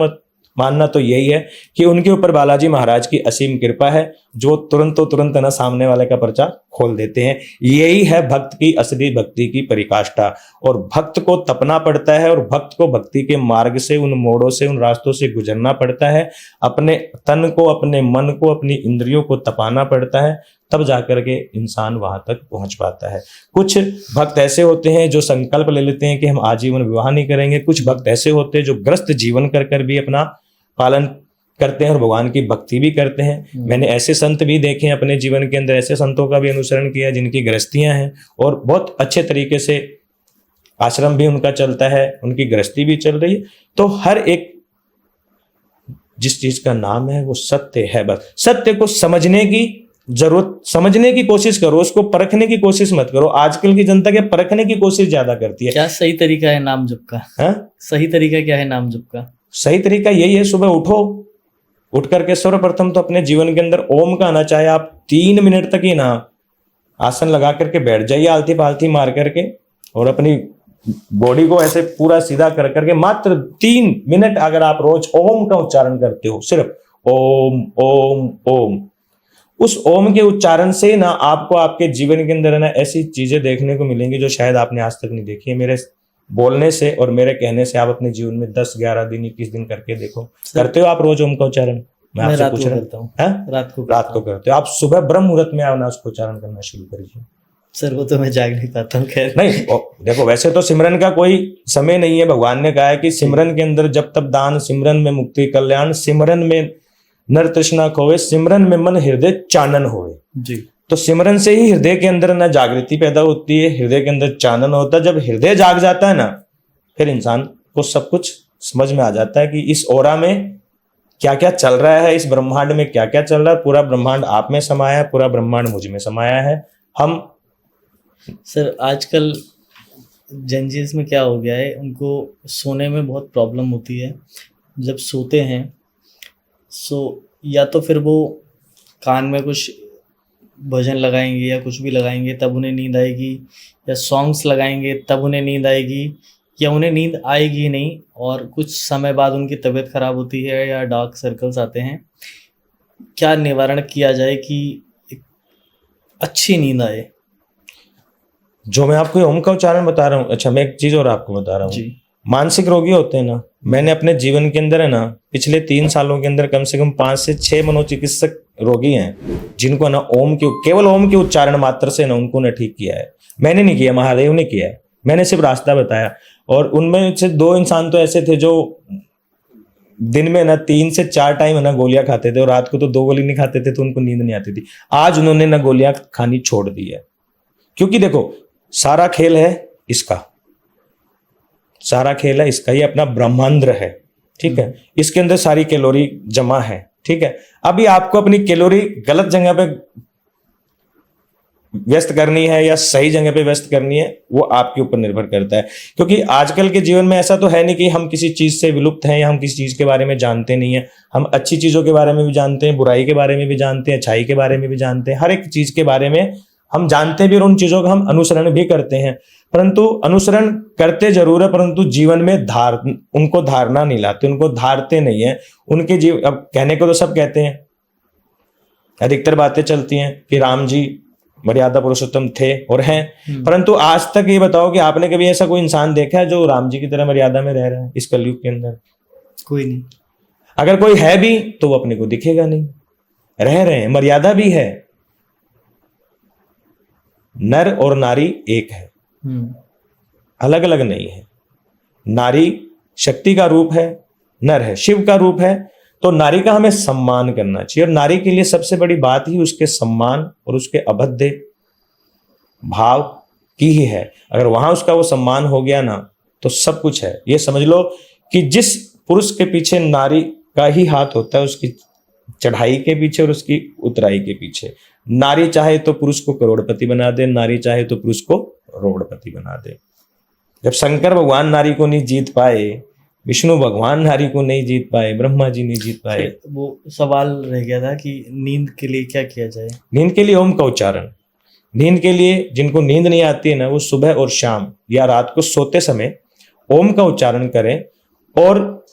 मानना तो यही है कि उनके ऊपर बालाजी महाराज की असीम कृपा है, जो तुरंत ना सामने वाले का पर्चा खोल देते हैं। यही है भक्त की असली भक्ति की परिकाष्ठा। और भक्त को तपना पड़ता है और भक्त को भक्ति के मार्ग से, उन मोड़ों से, उन रास्तों से गुजरना पड़ता है। अपने तन को, अपने मन को, अपनी इंद्रियों को तपाना पड़ता है, तब जाकर के इंसान वहां तक पहुंच पाता है। कुछ भक्त ऐसे होते हैं जो संकल्प ले लेते हैं कि हम आजीवन विवाह नहीं करेंगे। कुछ भक्त ऐसे होते हैं जो ग्रस्त जीवन कर भी अपना पालन करते हैं और भगवान की भक्ति भी करते हैं। मैंने ऐसे संत भी देखे हैं अपने जीवन के अंदर, ऐसे संतों का भी अनुसरण किया जिनकी गृहस्थियां हैं और बहुत अच्छे तरीके से आश्रम भी उनका चलता है, उनकी गृहस्थी भी चल रही है। तो हर एक जिस चीज का नाम है वो सत्य है। बस सत्य को समझने की, जरूरत समझने की कोशिश करो, उसको परखने की कोशिश मत करो। आजकल की जनता क्या परखने की कोशिश ज्यादा करती है। क्या सही तरीका है नाम जप का? सही तरीका क्या है नाम जप का? सही तरीका यही है, सुबह उठो, उठ करके सर्वप्रथम तो अपने जीवन के अंदर ओम का आना, चाहे आप 3 मिनट तक ही ना आसन लगा करके बैठ जाइए आलती पालती मार करके, और अपनी बॉडी को ऐसे पूरा सीधा कर करके मात्र 3 मिनट अगर आप रोज ओम का उच्चारण करते हो, सिर्फ ओम ओम ओम, उस ओम के उच्चारण से ना आपको आपके जीवन के अंदर ना ऐसी चीजें देखने को मिलेंगी जो शायद आपने आज तक नहीं देखी है। मेरे बोलने से और मेरे कहने से आप अपने जीवन में 10, 11 दिन, 21 दिन करके देखो। करते हो आप रोज ओम का उच्चारण? मैं आपसे पूछ रहा हूँ। रात को करते हो आप? सुबह ब्रह्म मुहूर्त में आना उसको उच्चारण करना शुरू करिए। सर वो तो मैं जाग नहीं पाता हूँ। खैर नहीं, देखो वैसे तो सिमरन का कोई समय नहीं है। भगवान ने कहा है कि सिमरन के अंदर जब तब दान, सिमरन में मुक्ति कल्याण, सिमरन में नर तृष्णा खोए, सिमरन में मन हृदय चानन होए जी। तो सिमरन से ही हृदय के अंदर ना जागृति पैदा होती है, हृदय के अंदर चानन होता है। जब हृदय जाग जाता है ना, फिर इंसान को सब कुछ समझ में आ जाता है कि इस ओरा में क्या क्या चल रहा है, इस ब्रह्मांड में क्या क्या चल रहा है। पूरा ब्रह्मांड आप में समाया है, पूरा ब्रह्मांड मुझ में समाया है। हम सर आजकल जेनजीज में क्या हो गया है, उनको सोने में बहुत प्रॉब्लम होती है। जब सोते हैं या तो फिर वो कान में कुछ भजन लगाएंगे या कुछ भी लगाएंगे तब उन्हें नींद आएगी, या सॉन्ग्स लगाएंगे तब उन्हें नींद आएगी, या उन्हें नींद आएगी नहीं और कुछ समय बाद उनकी तबीयत खराब होती है या डार्क सर्कल्स आते हैं। क्या निवारण किया जाए कि एक अच्छी नींद आए? जो मैं आपको ओम का उच्चारण बता रहा हूँ, अच्छा मैं एक चीज और आपको बता रहा हूँ। मानसिक रोगी होते हैं ना, मैंने अपने जीवन के अंदर है ना पिछले 3 सालों के अंदर कम से कम 5 से 6 मनोचिकित्सक रोगी हैं जिनको ना केवल ओम के उच्चारण मात्र से ना उनको ना ठीक किया है। मैंने नहीं किया, महादेव ने किया है। मैंने सिर्फ रास्ता बताया। और उनमें से 2 इंसान तो ऐसे थे जो दिन में ना 3 से 4 टाइम ना गोलियां खाते थे, और रात को तो 2 गोली नहीं खाते थे तो उनको नींद नहीं आती थी। आज उन्होंने ना गोलियां खानी छोड़ दी है, क्योंकि देखो सारा खेल है इसका, सारा खेल है इसका, ये अपना ब्रह्मांड है, ठीक है। इसके अंदर सारी कैलोरी जमा है, ठीक है। अभी आपको अपनी कैलोरी गलत जगह पे व्यस्त करनी है या सही जगह पे व्यस्त करनी है, वो आपके ऊपर निर्भर करता है। क्योंकि आजकल के जीवन में ऐसा तो है नहीं कि हम किसी चीज से विलुप्त हैं या हम किसी चीज के बारे में जानते नहीं है। हम अच्छी चीजों के बारे में भी जानते हैं, बुराई के बारे में भी जानते हैं, अच्छाई के बारे में भी जानते हैं। हर एक चीज के बारे में हम जानते भी और उन चीजों का हम अनुसरण भी करते हैं। परंतु अनुसरण करते जरूर है, परंतु जीवन में उनको धारणा नहीं लाते, उनको धारते नहीं है। उनके अब कहने को तो सब कहते हैं, अधिकतर बातें चलती हैं कि राम जी मर्यादा पुरुषोत्तम थे और हैं, परंतु आज तक ये बताओ कि आपने कभी ऐसा कोई इंसान देखा है जो राम जी की तरह मर्यादा में रह रहा है इस कलयुग के अंदर? कोई नहीं। अगर कोई है भी तो वो अपने को दिखेगा नहीं। रह रहे हैं, मर्यादा भी है। नर और नारी एक है, अलग अलग नहीं है। नारी शक्ति का रूप है, नर है शिव का रूप है। तो नारी का हमें सम्मान करना चाहिए, और नारी के लिए सबसे बड़ी बात ही उसके सम्मान और उसके अभद्र भाव की ही है। अगर वहां उसका वो सम्मान हो गया ना तो सब कुछ है। ये समझ लो कि जिस पुरुष के पीछे नारी का ही हाथ होता है, उसकी चढ़ाई के पीछे और उसकी उतराई के पीछे। नारी चाहे तो पुरुष को करोड़पति बना दे, नारी चाहे तो पुरुष को रोड़पति बना दे। जब शंकर भगवान नारी को नहीं जीत पाए, विष्णु भगवान नारी को नहीं जीत पाए, ब्रह्मा जी नहीं जीत पाए। वो सवाल रह गया था कि नींद के लिए क्या किया जाए? नींद के लिए ओम का उच्चारण। नींद के लिए जिनको नींद नहीं आती है ना, वो सुबह और शाम या रात को सोते समय ओम का उच्चारण करें। और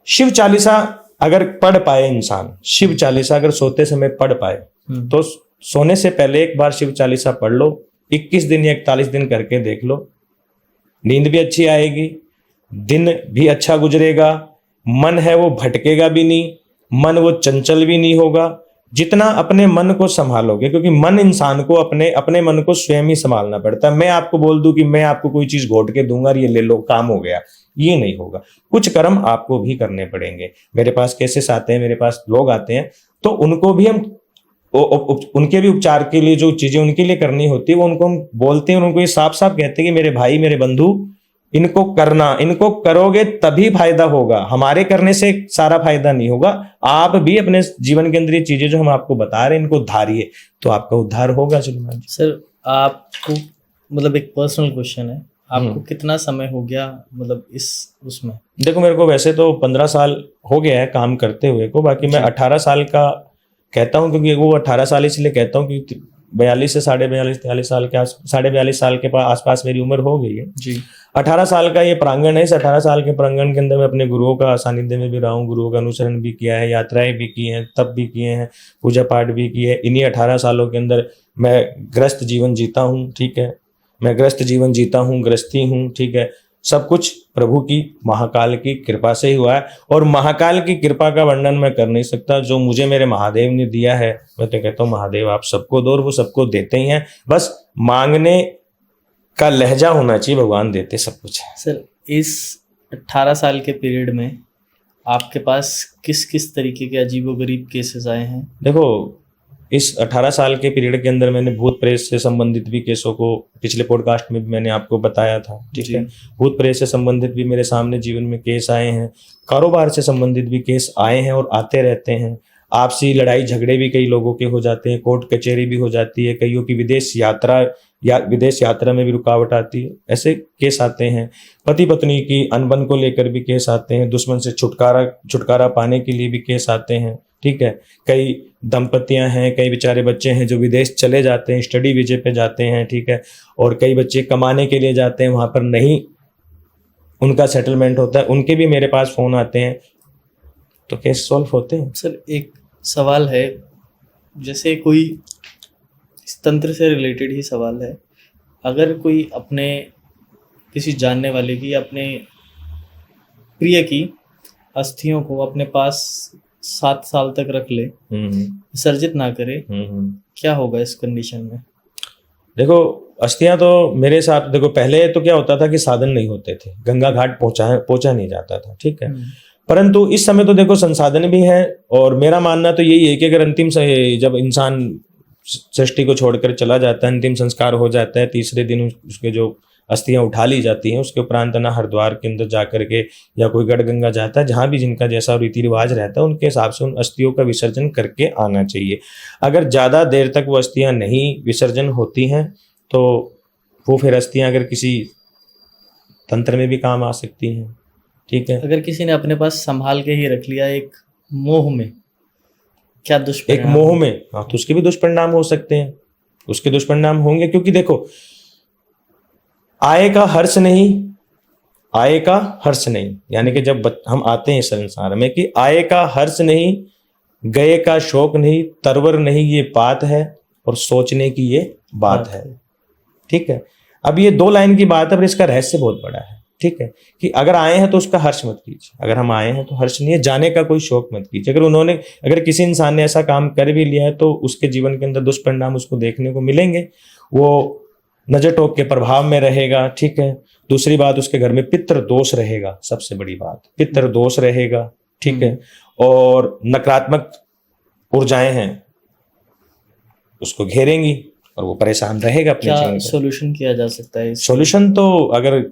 शिव चालीसा अगर पढ़ पाए इंसान, शिव चालीसा अगर सोते समय पढ़ पाए तो सोने से पहले एक बार शिव चालीसा पढ़ लो। 21 दिन या 41 दिन करके देख लो, नींद भी अच्छी आएगी, दिन भी अच्छा गुजरेगा, मन है वो भटकेगा भी नहीं, मन वो चंचल भी नहीं होगा। जितना अपने मन को संभालोगे, क्योंकि मन इंसान को अपने मन को स्वयं ही संभालना पड़ता है। मैं आपको बोल दूं कि मैं आपको कोई चीज घोट के दूंगा और ये ले लो काम हो गया, ये नहीं होगा। कुछ कर्म आपको भी करने पड़ेंगे। मेरे पास केसेस आते हैं, मेरे पास लोग आते हैं, तो उनको भी हम उनके भी उपचार के लिए जो चीजें उनके लिए करनी होती है वो उनको हम बोलते हैं और उनको ये साफ साफ कहते हैं कि मेरे भाई, मेरे बंधु, इनको करना, इनको करोगे तभी फायदा होगा, हमारे करने से सारा फायदा नहीं होगा। आप भी अपने जीवन के अंदर ये चीजें जो हम आपको बता रहे हैं इनको धारिए, तो आपका उद्धार होगा। सुलेमान जी सर, आपको मतलब एक पर्सनल क्वेश्चन है, आपको कितना समय हो गया मतलब इस उसमें? देखो, मेरे को वैसे तो 15 साल हो गया है काम करते हुए को, बाकी मैं 18 साल का कहता हूँ, क्योंकि वो 18 साल इसलिए कहता हूँ कि 42 से 42.5 43 साल के 42.5 साल के आसपास मेरी उम्र हो गई है जी। 18 साल का ये प्रांगण है। इस 18 साल के प्रांगण के अंदर मैं अपने गुरुओं का सानिध्य में भी रहा हूँ, गुरुओं का अनुसरण भी किया है, यात्राएं भी की हैं, तप भी किए हैं, पूजा पाठ भी किए। इन्हीं 18 सालों के अंदर मैं ग्रस्त जीवन जीता हूँ, ठीक है, मैं ग्रस्त जीवन जीता हूँ, ग्रस्ती हूँ, ठीक है। सब कुछ प्रभु की महाकाल की कृपा से ही हुआ है, और महाकाल की कृपा का वर्णन मैं कर नहीं सकता। जो मुझे मेरे महादेव ने दिया है, मैं तो कहता हूँ महादेव आप सबको दो, और वो सबको देते ही हैं, बस मांगने का लहजा होना चाहिए, भगवान देते सब कुछ है। सर, इस 18 साल के पीरियड में आपके पास किस किस तरीके के अजीबोगरीब केसेस आए हैं? देखो, इस 18 साल के पीरियड के अंदर मैंने भूत प्रेत से संबंधित भी केसों को पिछले पॉडकास्ट में भी मैंने आपको बताया था, ठीक है। भूत प्रेत से संबंधित भी मेरे सामने जीवन में केस आए हैं, कारोबार से संबंधित भी केस आए हैं और आते रहते हैं। आपसी लड़ाई झगड़े भी कई लोगों के हो जाते हैं, कोर्ट कचहरी भी हो जाती है, कईयों की विदेश यात्रा में भी रुकावट आती है, ऐसे केस आते हैं। पति पत्नी की अनबन को लेकर भी केस आते हैं, दुश्मन से छुटकारा पाने के लिए भी केस आते हैं, ठीक है। कई दंपतियां हैं, कई बेचारे बच्चे हैं जो विदेश चले जाते हैं, स्टडी वीजे पे जाते हैं, ठीक है, और कई बच्चे कमाने के लिए जाते हैं, वहां पर नहीं उनका सेटलमेंट होता है, उनके भी मेरे पास फोन आते हैं, तो केस सॉल्व होते हैं। सर, एक सवाल है, जैसे कोई इस तंत्र से रिलेटेड ही सवाल है, अगर कोई अपने किसी जानने वाले की, अपने प्रिय की अस्थियों को अपने पास 7 साल तक रख ले, विसर्जित ना करे, क्या होगा इस कंडीशन में? देखो, अस्थियां तो मेरे साथ, देखो पहले तो क्या होता था कि साधन नहीं होते थे, गंगा घाट पहुंचा नहीं जाता था, ठीक है। परंतु इस समय तो देखो संसाधन भी है, और मेरा मानना तो यही है कि अगर अंतिम से जब इंसान सृष्टि को छोड़कर चला जाता है, अंतिम संस्कार हो जाता है, तीसरे दिन उसके जो अस्थियां उठा ली जाती हैं, उसके उपरांत ना हरिद्वार के अंदर जाकर के या कोई गढ़ गंगा जाता है, जहां भी जिनका जैसा रीति रिवाज रहता है उनके हिसाब से उन अस्थियों का विसर्जन करके आना चाहिए। अगर ज्यादा देर तक वो अस्थियां नहीं विसर्जन होती हैं तो वो फिर अस्थियां अगर किसी तंत्र में भी काम आ सकती हैं, ठीक है। अगर किसी ने अपने पास संभाल के ही रख लिया एक मोह में, क्या दुष्परिणाम? एक मोह में, हाँ, तो उसके भी दुष्परिणाम हो सकते हैं, उसके दुष्परिणाम होंगे, क्योंकि देखो आय का हर्ष नहीं, यानी कि जब हम आते हैं इस संसार में कि आय का हर्ष नहीं, गए का शोक नहीं, तरवर नहीं, ये बात है, और सोचने की ये बात है, ठीक है। अब ये 2 लाइन की बात है, पर इसका रहस्य बहुत बड़ा है, ठीक है, कि अगर आए हैं तो उसका हर्ष मत कीजिए, अगर हम आए हैं तो हर्ष नहीं है, जाने का कोई शौक मत कीजिए। अगर किसी इंसान ने ऐसा काम कर भी लिया है तो उसके जीवन के अंदर दुष्परिणाम उसको देखने को मिलेंगे, वो नजर टोक के प्रभाव में रहेगा, ठीक है। दूसरी बात, उसके घर में पितृ दोष रहेगा, सबसे बड़ी बात पितृ दोष रहेगा, ठीक है, और नकारात्मक ऊर्जाएं हैं उसको घेरेंगी और वो परेशान रहेगा अपने जीवन में। क्या सोल्यूशन किया जा सकता है? सोल्यूशन तो अगर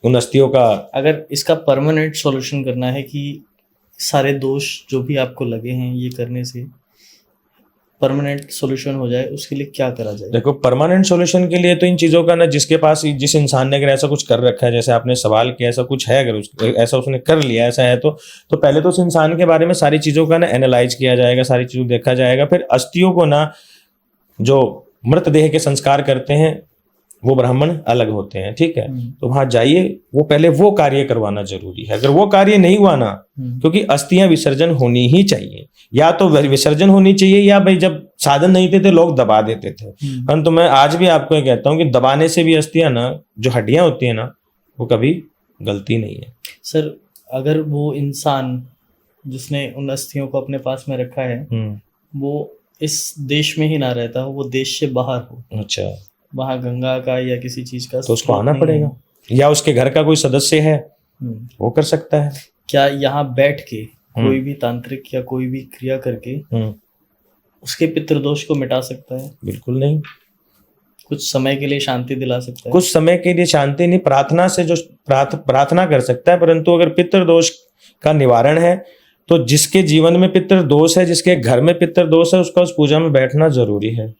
उन अस्थियों का, अगर इसका परमानेंट सॉल्यूशन करना है कि सारे दोष जो भी आपको लगे हैं ये करने से परमानेंट सॉल्यूशन हो जाए, उसके लिए क्या करा जाए? देखो, परमानेंट सॉल्यूशन के लिए तो इन चीजों का ना, जिसके पास, जिस इंसान ने अगर ऐसा कुछ कर रखा है, जैसे आपने सवाल किया, ऐसा कुछ है, अगर ऐसा उसने कर लिया, ऐसा है तो पहले तो उस इंसान के बारे में सारी चीजों का ना एनालाइज किया जाएगा, सारी चीजों देखा जाएगा। फिर अस्थियों को ना, जो मृतदेह के संस्कार करते हैं वो ब्राह्मण अलग होते हैं, ठीक है, तो वहां जाइए, वो पहले वो कार्य करवाना जरूरी है। अगर वो कार्य नहीं हुआ ना, क्योंकि अस्थियां विसर्जन होनी ही चाहिए, या तो विसर्जन होनी चाहिए, या भाई जब साधन नहीं थे तो लोग दबा देते थे। परंतु मैं आज भी आपको ये कहता हूँ कि दबाने से भी अस्थियां ना, जो हड्डियां होती है ना, वो कभी गलती नहीं है। सर, अगर वो इंसान जिसने उन अस्थियों को अपने पास में रखा है वो इस देश में ही ना रहता हो, वो देश से बाहर हो, अच्छा, वहाँ गंगा का या किसी चीज का, तो उसको आना पड़ेगा, या उसके घर का कोई सदस्य है वो कर सकता है। क्या यहाँ बैठ के कोई भी तांत्रिक या कोई भी क्रिया करके उसके पितृदोष को मिटा सकता है? बिल्कुल नहीं। कुछ समय के लिए शांति दिला सकता है। कुछ समय के लिए शांति नहीं, प्रार्थना से जो प्रार्थना कर सकता है। परंतु अगर पितृदोष का निवारण है तो जिसके जीवन में पितृदोष है, जिसके घर में पितृदोष है, उसका उस पूजा में बैठना जरूरी है।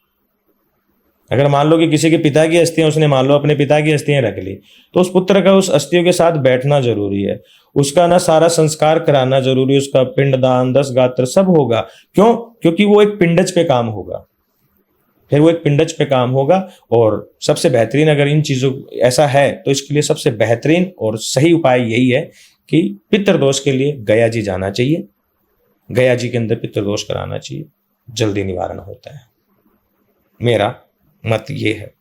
अगर मान लो कि किसी के पिता की अस्थियां, उसने मान लो अपने पिता की अस्थियां रख ली, तो उस पुत्र का उस अस्थियों के साथ बैठना जरूरी है। उसका ना सारा संस्कार कराना जरूरी है, उसका पिंडदान, 10 गात्र सब होगा। क्यों? क्योंकि वो एक पिंडज पे काम होगा, फिर वो एक पिंडज पे काम होगा। और सबसे बेहतरीन, अगर इन चीजों ऐसा है तो इसके लिए सबसे बेहतरीन और सही उपाय यही है कि पितृदोष के लिए गया जी जाना चाहिए, गया जी के अंदर पितृदोष कराना चाहिए, जल्दी निवारण होता है। मेरा मत ये है।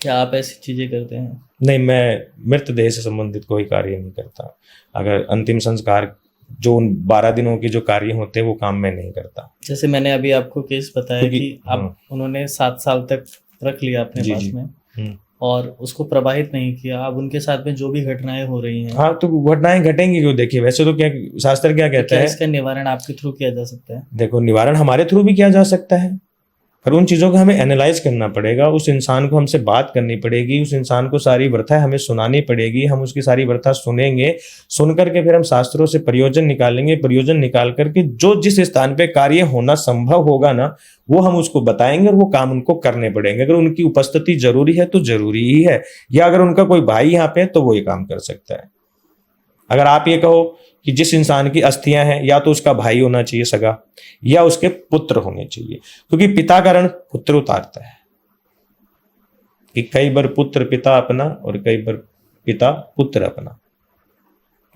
क्या आप ऐसी चीजें करते हैं? नहीं, मैं मृतदेह से संबंधित कोई कार्य नहीं करता। अगर अंतिम संस्कार जो उन 12 दिनों के जो कार्य होते हैं वो काम मैं नहीं करता। जैसे मैंने अभी आपको केस बताया कि आप उन्होंने 7 साल तक रख लिया अपने पास में और उसको प्रभावित नहीं किया। अब उनके साथ में जो भी घटनाएं हो रही हैं, हाँ, तो घटनाएं घटेंगी। क्यों? देखिए, वैसे तो क्या शास्त्र क्या कहता है, इसका निवारण आपके थ्रू किया जा सकता है? देखो, निवारण हमारे थ्रू भी किया जा सकता है, पर उन चीज़ों को हमें एनालाइज करना पड़ेगा। उस इंसान को हमसे बात करनी पड़ेगी, उस इंसान को सारी व्यथा हमें सुनानी पड़ेगी। हम उसकी सारी व्यथा सुनेंगे, सुन करके फिर हम शास्त्रों से प्रयोजन निकालेंगे। प्रयोजन निकाल करके जो जिस स्थान पे कार्य होना संभव होगा ना, वो हम उसको बताएंगे और वो काम उनको करने पड़ेंगे। अगर उनकी उपस्थिति जरूरी है तो जरूरी ही है, या अगर उनका कोई भाई यहाँ पे है तो वो ये काम कर सकता है। अगर आप ये कहो कि जिस इंसान की अस्थियां हैं, या तो उसका भाई होना चाहिए सगा, या उसके पुत्र होने चाहिए, क्योंकि पिता का ऋण पुत्र उतारता है। कि कई बार पुत्र पिता अपना और कई बार पिता पुत्र अपना,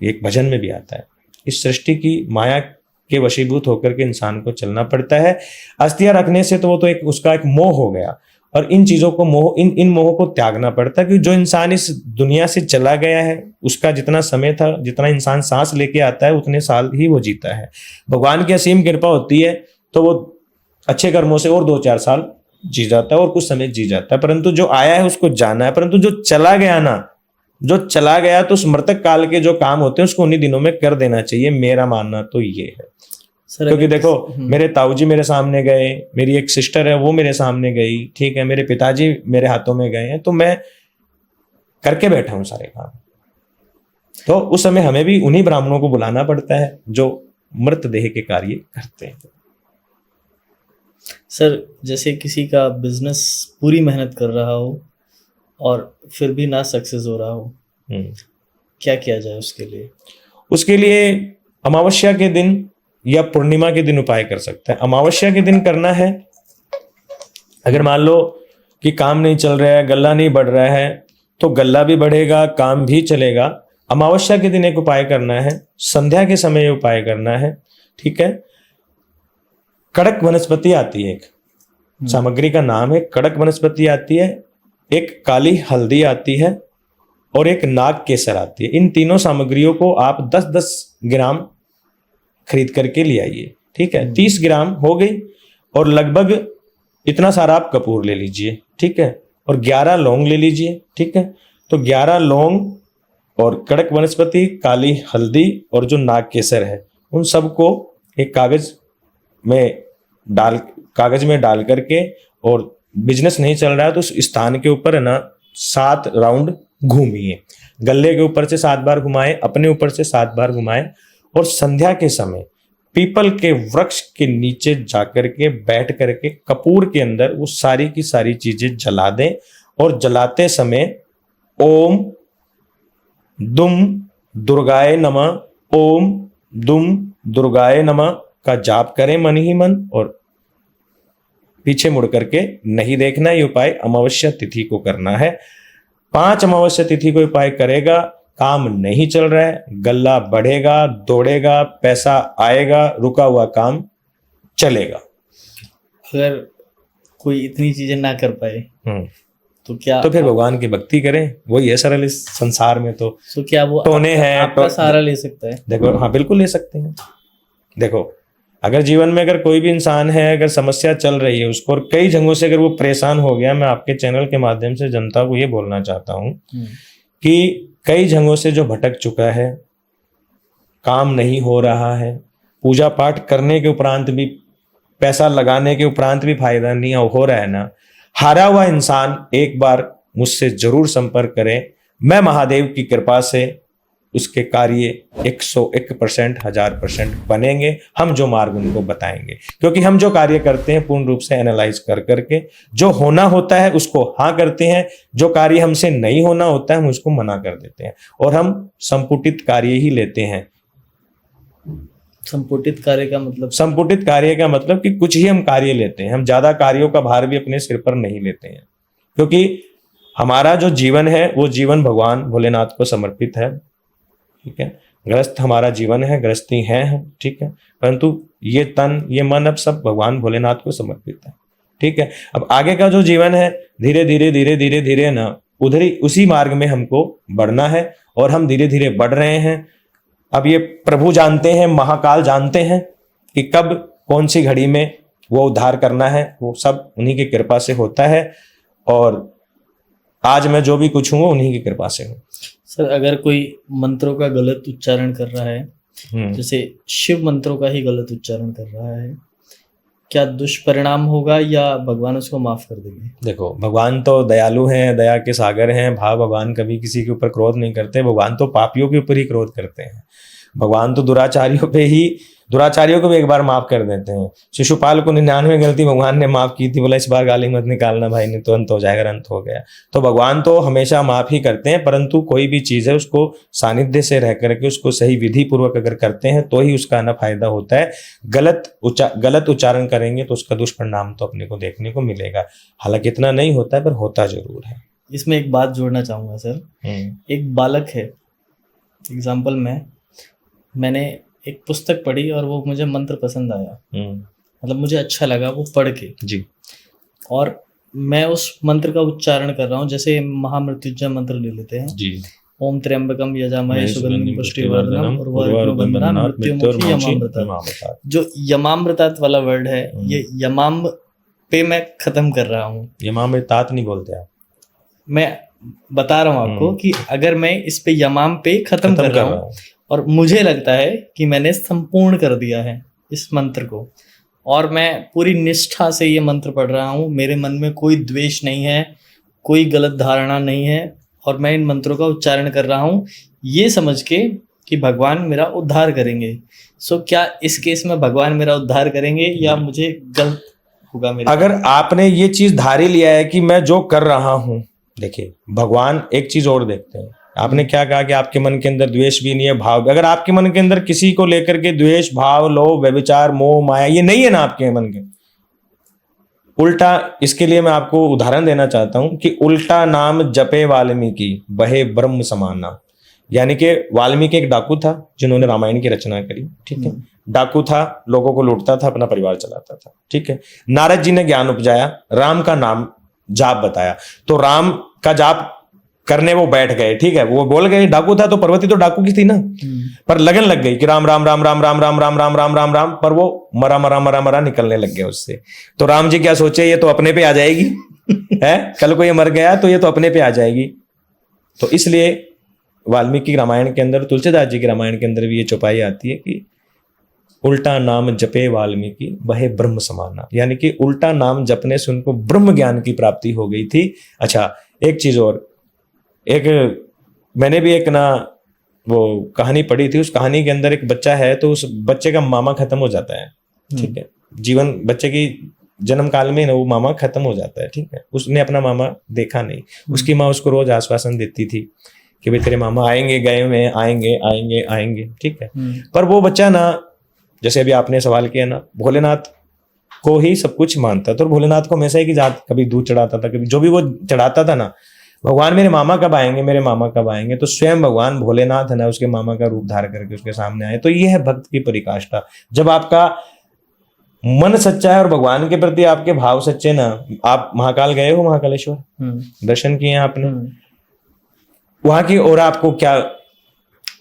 एक भजन में भी आता है। इस सृष्टि की माया के वशीभूत होकर के इंसान को चलना पड़ता है। अस्थियां रखने से तो वो तो एक उसका एक मोह हो गया, और इन चीजों को मोह, इन मोह को त्यागना पड़ता है। कि जो इंसान इस दुनिया से चला गया है, उसका जितना समय था, जितना इंसान सांस लेके आता है, उतने साल ही वो जीता है। भगवान की असीम कृपा होती है तो वो अच्छे कर्मों से और 2-4 साल जी जाता है और कुछ समय जी जाता है। परंतु जो आया है उसको जाना है। परंतु जो चला गया ना, जो चला गया, तो उस मृतक काल के जो काम होते हैं उसको उन्हीं दिनों में कर देना चाहिए। मेरा मानना तो ये है। क्योंकि देखो, मेरे ताऊजी मेरे सामने गए, मेरी एक सिस्टर है वो मेरे सामने गई, ठीक है, मेरे पिताजी मेरे हाथों में गए हैं, तो मैं करके बैठा हूं सारे काम। तो उस समय हमें भी उन्हीं ब्राह्मणों को बुलाना पड़ता है जो मृतदेह के कार्य करते हैं। सर, जैसे किसी का बिजनेस पूरी मेहनत कर रहा हो और फिर भी ना सक्सेस हो रहा हो, क्या किया जाए उसके लिए? उसके लिए अमावस्या के दिन या पूर्णिमा के दिन उपाय कर सकते हैं। अमावस्या के दिन करना है। अगर मान लो कि काम नहीं चल रहा है, गल्ला नहीं बढ़ रहा है, तो गल्ला भी बढ़ेगा, काम भी चलेगा। अमावस्या के दिन एक उपाय करना है, संध्या के समय उपाय करना है, ठीक है। कड़क वनस्पति आती है, एक सामग्री का नाम है कड़क वनस्पति आती है, एक काली हल्दी आती है और एक नाग केसर आती है। इन तीनों सामग्रियों को आप 10-10 ग्राम खरीद करके ले आइए, ठीक है। 30 ग्राम हो गई। और लगभग इतना सारा आप कपूर ले लीजिए, ठीक है, और 11 लौंग ले लीजिए, ठीक है। तो 11 लौंग और कड़क वनस्पति, काली हल्दी और जो नाग केसर है, उन सबको एक कागज में डाल करके, और बिजनेस नहीं चल रहा है तो उस स्थान के ऊपर है ना 7 राउंड घूमिए। गले के ऊपर से 7 बार घुमाए, अपने ऊपर से 7 बार घुमाए, और संध्या के समय पीपल के वृक्ष के नीचे जाकर के बैठ करके कपूर के अंदर वो सारी की सारी चीजें जला दें। और जलाते समय ओम दुम दुर्गाय नमः, ओम दुम दुर्गाय नमः का जाप करें मन ही मन, और पीछे मुड़ करके नहीं देखना। ये उपाय अमावस्या तिथि को करना है। 5 अमावस्या तिथि को उपाय करेगा, काम नहीं चल रहा है, गल्ला बढ़ेगा, दौड़ेगा, पैसा आएगा, रुका हुआ काम चलेगा। अगर कोई इतनी चीजें ना कर पाए तो क्या? तो फिर भगवान की भक्ति करें, वही है सरल इस संसार में। तो क्या वो टोने हैं, आपका सहारा ले सकता है? देखो, हाँ बिल्कुल ले सकते हैं। देखो, अगर जीवन में अगर कोई भी इंसान है, अगर समस्या चल रही है उसको, और कई जगहों से अगर वो परेशान हो गया, मैं आपके चैनल के माध्यम से जनता को ये बोलना चाहता हूँ कि कई जगहों से जो भटक चुका है, काम नहीं हो रहा है, पूजा पाठ करने के उपरांत भी, पैसा लगाने के उपरांत भी फायदा नहीं हो रहा है ना, हारा हुआ इंसान एक बार मुझसे जरूर संपर्क करे। मैं महादेव की कृपा से उसके कार्य 101%, 1000% बनेंगे। हम जो मार्ग उनको बताएंगे, क्योंकि हम जो कार्य करते हैं पूर्ण रूप से एनालाइज कर करके, जो होना होता है उसको हाँ करते हैं, जो कार्य हमसे नहीं होना होता है हम उसको मना कर देते हैं, और हम संपुटित कार्य ही लेते हैं। संपुटित कार्य का मतलब? संपुटित कार्य का मतलब कि कुछ ही हम कार्य लेते हैं, हम ज्यादा कार्यों का भार भी अपने सिर पर नहीं लेते हैं, क्योंकि हमारा जो जीवन है वो जीवन भगवान भोलेनाथ को समर्पित है। ठीक है, गृहस्थ हमारा जीवन है, गृहस्थी है, ठीक है, परंतु ये तन ये मन अब सब भगवान भोलेनाथ को समर्पित है। ठीक है, अब आगे का जो जीवन है धीरे धीरे धीरे धीरे धीरे ना उधर ही उसी मार्ग में हमको बढ़ना है, और हम धीरे धीरे बढ़ रहे हैं। अब ये प्रभु जानते हैं, महाकाल जानते हैं कि कब कौन सी घड़ी में वो उद्धार करना है, वो सब उन्हीं की कृपा से होता है, और आज मैं जो भी कुछ हूँ उन्हीं की कृपा से हूँ। सर, अगर कोई मंत्रों का गलत उच्चारण कर रहा है, जैसे शिव मंत्रों का ही गलत उच्चारण कर रहा है, क्या दुष्परिणाम होगा या भगवान उसको माफ कर देंगे? देखो, भगवान तो दयालु हैं, दया के सागर हैं। भगवान कभी किसी के ऊपर क्रोध नहीं करते, भगवान तो पापियों के ऊपर ही क्रोध करते हैं। भगवान तो दुराचारियों को भी एक बार माफ कर देते हैं। शिशुपाल को 99 गलती भगवान ने माफ की थी, बोला इस बार गाली मत निकालना भाई, नहीं तो अंत हो जाएगा। अंत हो गया। तो भगवान तो हमेशा माफ ही करते हैं, परंतु कोई भी चीज है उसको सानिध्य से रह करके उसको सही विधि पूर्वक अगर करते हैं तो ही उसका ना फायदा होता है। गलत उच्चारण करेंगे तो उसका दुष्परिणाम तो अपने को देखने को मिलेगा। हालांकि इतना नहीं होता है, पर होता जरूर है। इसमें एक बात जोड़ना चाहूंगा सर। एक बालक है, एग्जाम्पल मैंने एक पुस्तक पढ़ी और वो मुझे मंत्र पसंद आया, मतलब मुझे अच्छा लगा वो पढ़ के जी, और मैं उस मंत्र का उच्चारण कर रहा हूँ। जैसे महामृत्युंजय मंत्र ले लेते हैं जी, ओम त्र्यंबकम यजामहे सुगंधिम पुष्टिवर्धनम उर्वारुकं मृत्युमुखी यमामृतात्। जो यमामृतात् वाला वर्ड है, ये यमाम पे मैं खत्म कर रहा हूँ। यमामृतात् नहीं बोलते आप, मैं बता रहा हूँ आपको कि अगर मैं इस पे यमाम पे खत्म कर रहा हूँ और मुझे लगता है कि मैंने संपूर्ण कर दिया है इस मंत्र को, और मैं पूरी निष्ठा से ये मंत्र पढ़ रहा हूँ, मेरे मन में कोई द्वेष नहीं है, कोई गलत धारणा नहीं है, और मैं इन मंत्रों का उच्चारण कर रहा हूँ ये समझ के कि भगवान मेरा उद्धार करेंगे। सो क्या इस केस में भगवान मेरा उद्धार करेंगे या मुझे गलत होगा मेरा? अगर आपने ये चीज धारी लिया है कि मैं जो कर रहा हूँ, देखिए भगवान एक चीज और देखते हैं। आपने क्या कहा कि आपके मन के अंदर द्वेष भी नहीं है, भाव भी। अगर आपके मन के अंदर किसी को लेकर के द्वेष, भाव, लोभ, व्यभिचार, मोह, माया ये नहीं है ना आपके मन के, उल्टा, इसके लिए मैं आपको उदाहरण देना चाहता हूं कि उल्टा नाम जपे वाल्मीकि बहे ब्रह्म समाना। यानी कि वाल्मीकि एक डाकू था जिन्होंने रामायण की रचना करी। ठीक है, डाकू था, लोगों को लूटता था, अपना परिवार चलाता था। ठीक है, नारद जी ने ज्ञान उपजाया, राम का नाम जाप बताया, तो राम का जाप करने वो बैठ गए। ठीक है, वो बोल गए, डाकू था तो पर्वती तो डाकू की थी ना, पर लगन लग गई कि राम राम राम राम राम राम राम राम राम राम राम, पर वो मरा मरा मरा मरा निकलने लग गए उससे। तो राम जी क्या सोचे, ये तो अपने पे आ जाएगी है, कल को ये मर गया तो ये तो अपने पे आ जाएगी। तो इसलिए वाल्मीकि रामायण के अंदर, तुलसीदास जी के रामायण के अंदर भी ये चौपाई आती है कि उल्टा नाम जपे वाल्मीकि वह ब्रह्म समाना, यानी कि उल्टा नाम जपने से उनको ब्रह्म ज्ञान की प्राप्ति हो गई थी। अच्छा, एक चीज और, एक मैंने भी एक ना वो कहानी पढ़ी थी, उस कहानी के अंदर एक बच्चा है, तो उस बच्चे का मामा खत्म हो जाता है। ठीक है, जीवन बच्चे की जन्म काल में ना वो मामा खत्म हो जाता है। ठीक है, उसने अपना मामा देखा नहीं, उसकी माँ उसको रोज आश्वासन देती थी कि भाई तेरे मामा आएंगे, गए हुए आएंगे आएंगे आएंगे। ठीक है, पर वो बच्चा ना, जैसे अभी आपने सवाल किया ना, भोलेनाथ को ही सब कुछ मानता था, और भोलेनाथ को हमेशा ही कि जात, कभी दूध चढ़ाता था, कभी जो भी वो चढ़ाता था ना, भगवान मेरे मामा कब आएंगे, मेरे मामा कब आएंगे। तो स्वयं भगवान भोलेनाथ है ना, उसके मामा का रूप धार करके उसके सामने आए। तो ये है भक्त की पराकाष्ठा। जब आपका मन सच्चा है और भगवान के प्रति आपके भाव सच्चे ना, आप महाकाल गए हो, महाकालेश्वर दर्शन किए आपने, वहां की और आपको क्या,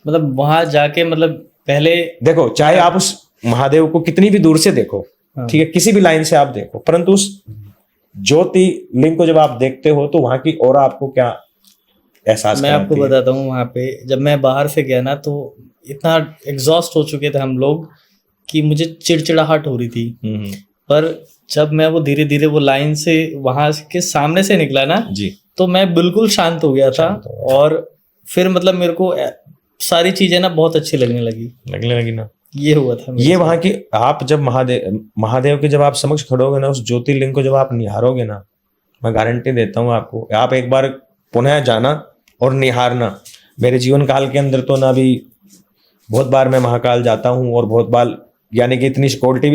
मतलब वहां जाके, मतलब पहले देखो, चाहे आप उस महादेव को कितनी भी दूर से देखो, ठीक है, किसी भी लाइन से आप देखो, परंतु उस ज्योति लिंग को जब आप देखते हो तो वहां की और आपको क्या एहसास? मैं आपको बताता हूँ, वहां पे जब मैं बाहर से गया ना, तो इतना एग्जॉस्ट हो चुके थे हम लोग कि मुझे चिड़चिड़ाहट हो रही थी। पर जब मैं वो धीरे धीरे वो लाइन से वहां के सामने से निकला ना जी, तो मैं बिल्कुल शांत हो गया था। और फिर मतलब मेरे को सारी चीजें ना बहुत अच्छी लगने लगी ना। ये हुआ था ये वहां की, आप जब महादेव के जब आप समक्ष खड़ोगे ना, उस ज्योतिर्लिंग को जब आप निहारोगे ना, मैं गारंटी देता हूँ आपको, आप एक बार पुनः जाना और निहारना। मेरे जीवन काल के अंदर तो ना भी बहुत बार मैं महाकाल जाता हूँ और बहुत बार, यानी कि इतनी सिक्योरिटी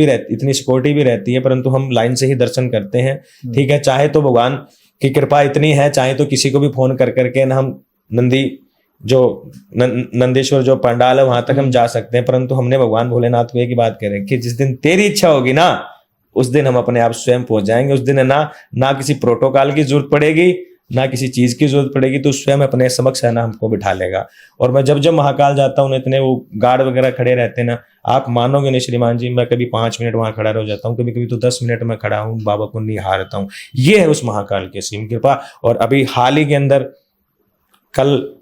भी रहती है, परंतु हम लाइन से ही दर्शन करते हैं। ठीक है, चाहे तो भगवान की कृपा इतनी है, चाहे तो किसी को भी फोन कर करके ना हम नंदेश्वर जो पंडाल है वहां तक हम जा सकते हैं, परंतु हमने भगवान भोलेनाथ को एक ही बात कह रहे कि जिस दिन तेरी इच्छा होगी ना, उस दिन हम अपने आप स्वयं पहुंच जाएंगे। उस दिन ना किसी प्रोटोकॉल की जरूरत पड़ेगी, ना किसी चीज की जरूरत पड़ेगी, तो स्वयं अपने समक्ष है ना हमको बिठा लेगा। और मैं जब महाकाल जाता हूँ, इतने वो गार्ड वगैरह खड़े रहते हैं ना, आप मानोगे नहीं श्रीमान जी, मैं कभी 5 मिनट वहां खड़ा रह जाता हूँ, कभी कभी तो 10 मिनट में खड़ा हूँ, बाबा को निहारता हूँ। ये है उस महाकाल की असीम कृपा। और अभी हाल ही के अंदर कल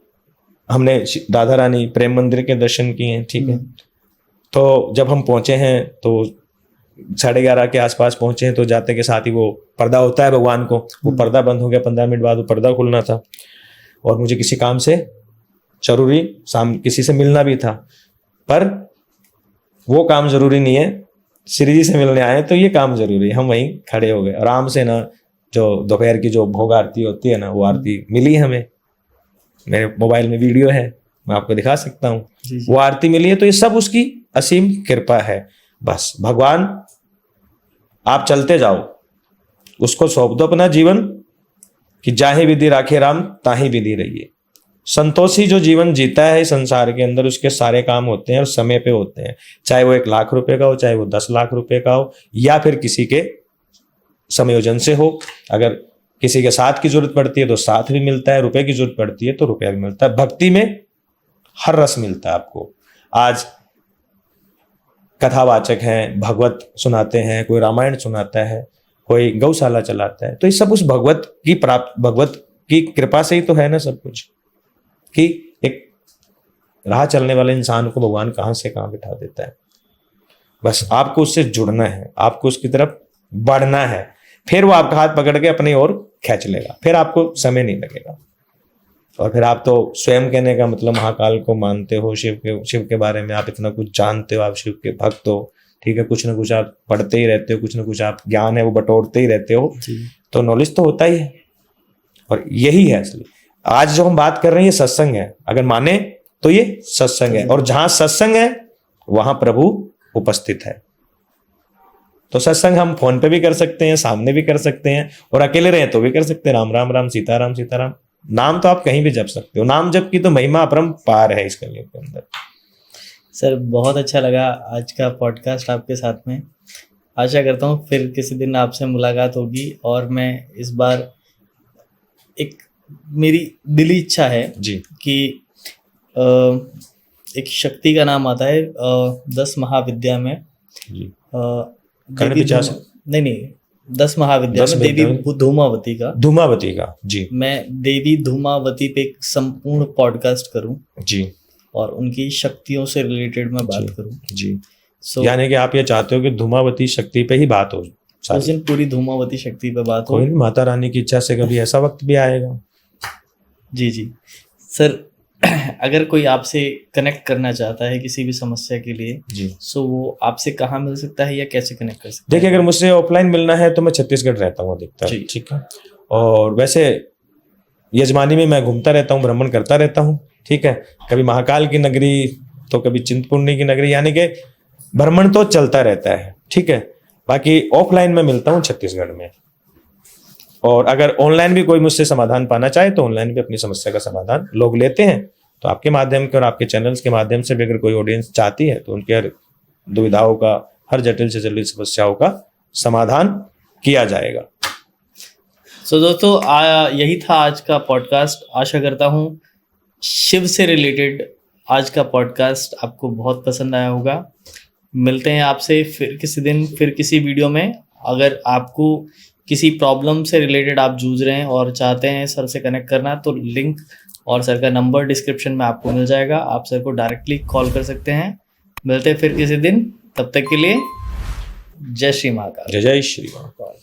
हमने राधा रानी प्रेम मंदिर के दर्शन किए हैं। ठीक है, तो जब हम पहुंचे हैं तो 11:30 के आसपास पहुंचे हैं, तो जाते के साथ ही वो पर्दा होता है भगवान को, वो पर्दा बंद हो गया। 15 मिनट बाद वो पर्दा खुलना था और मुझे किसी काम से जरूरी किसी से मिलना भी था, पर वो काम जरूरी नहीं है, श्री जी से मिलने आए तो ये काम जरूरी है। हम वहीं खड़े हो गए आराम से ना, जो दोपहर की जो भोग आरती होती है ना, वो आरती मिली हमें। मेरे मोबाइल में वीडियो है, मैं आपको दिखा सकता हूँ, वो आरती मिली है। तो ये सब उसकी असीम कृपा है। बस भगवान, आप चलते जाओ, उसको सौंप दो अपना जीवन कि जाहे विधि राखे राम ताही विधि रहिए। संतोषी जो जीवन जीता है संसार के अंदर, उसके सारे काम होते हैं और समय पे होते हैं, चाहे वो 1 लाख रुपए का हो, चाहे वो 10 लाख रुपए का हो, या फिर किसी के संयोजन से हो। अगर किसी के साथ की जरूरत पड़ती है तो साथ भी मिलता है, रुपए की जरूरत पड़ती है तो रुपया भी मिलता है। भक्ति में हर रस मिलता है आपको। आज कथावाचक हैं, भगवत सुनाते हैं, कोई रामायण सुनाता है, कोई गौशाला चलाता है, तो ये सब उस भगवत की कृपा से ही तो है ना सब कुछ। कि एक राह चलने वाले इंसान को भगवान कहां से कहां बिठा देता है। बस आपको उससे जुड़ना है, आपको उसकी तरफ बढ़ना है, फिर वो आपका हाथ पकड़ के अपनी ओर खींच लेगा, फिर आपको समय नहीं लगेगा। और फिर आप तो स्वयं, कहने का मतलब महाकाल को मानते हो, शिव के बारे में आप इतना कुछ जानते हो, आप शिव के भक्त हो। ठीक है, कुछ ना कुछ आप पढ़ते ही रहते हो, कुछ ना कुछ आप ज्ञान है वो बटोरते ही रहते हो, तो नॉलेज तो होता ही है। और यही है असली आज जो हम बात कर रहे हैं, ये सत्संग है। अगर माने तो ये सत्संग है, और जहां सत्संग है वहां प्रभु उपस्थित है। तो सत्संग हम फोन पे भी कर सकते हैं, सामने भी कर सकते हैं, और अकेले रहे तो भी कर सकते हैं। राम राम राम, सीताराम सीताराम, नाम तो आप कहीं भी जप सकते हो। नाम जप की तो महिमा अपरंपार है इस कलयुग के अंदर। सर बहुत अच्छा लगा आज का पॉडकास्ट आपके साथ में। आशा करता हूँ फिर किसी दिन आपसे मुलाकात होगी, और मैं इस बार एक मेरी दिली इच्छा है जी कि एक शक्ति का नाम आता है 10 महाविद्या में जी, नहीं 10 महाविद्या में देवी धूमावती का जी, मैं देवी धूमावती पे एक संपूर्ण पॉडकास्ट करूं जी, और उनकी शक्तियों से रिलेटेड मैं बात करूं जी। यानी कि आप ये चाहते हो कि धूमावती शक्ति पे ही बात हो, उस दिन पूरी धूमावती शक्ति पे बात हो। कोई नहीं, माता रानी की इच्छा से कभी ऐसा वक्त भी आएगा। जी जी सर, अगर कोई आपसे कनेक्ट करना चाहता है किसी भी समस्या के लिए जी, सो वो आपसे कहाँ मिल सकता है या कैसे कनेक्ट कर सकता है? देखिए, अगर मुझसे ऑफलाइन मिलना है तो मैं छत्तीसगढ़ रहता हूँ अधिकतर, ठीक है, और वैसे यजमानी में मैं घूमता रहता हूँ, भ्रमण करता रहता हूँ। ठीक है, कभी महाकाल की नगरी तो कभी चिंतपूर्णी की नगरी, यानी कि भ्रमण तो चलता रहता है। ठीक है, बाकी ऑफलाइन में मिलता हूँ छत्तीसगढ़ में। और अगर ऑनलाइन भी कोई मुझसे समाधान पाना चाहे तो ऑनलाइन भी अपनी समस्या का समाधान लोग लेते हैं। तो आपके माध्यम के और आपके चैनल्स के माध्यम से भी अगर कोई ऑडियंस चाहती है तो उनके हर दुविधाओं का, हर जटिल से जटिल समस्याओं का समाधान किया जाएगा। सो दोस्तों, यही था आज का पॉडकास्ट। आशा करता हूँ शिव से रिलेटेड आज का पॉडकास्ट आपको बहुत पसंद आया होगा। मिलते हैं आपसे फिर किसी दिन, फिर किसी वीडियो में। अगर आपको किसी प्रॉब्लम से रिलेटेड आप जूझ रहे हैं और चाहते हैं सर से कनेक्ट करना, तो लिंक और सर का नंबर डिस्क्रिप्शन में आपको मिल जाएगा। आप सर को डायरेक्टली कॉल कर सकते हैं। मिलते हैं फिर किसी दिन, तब तक के लिए जय श्री महाकाल। जय जय श्री महाकाल।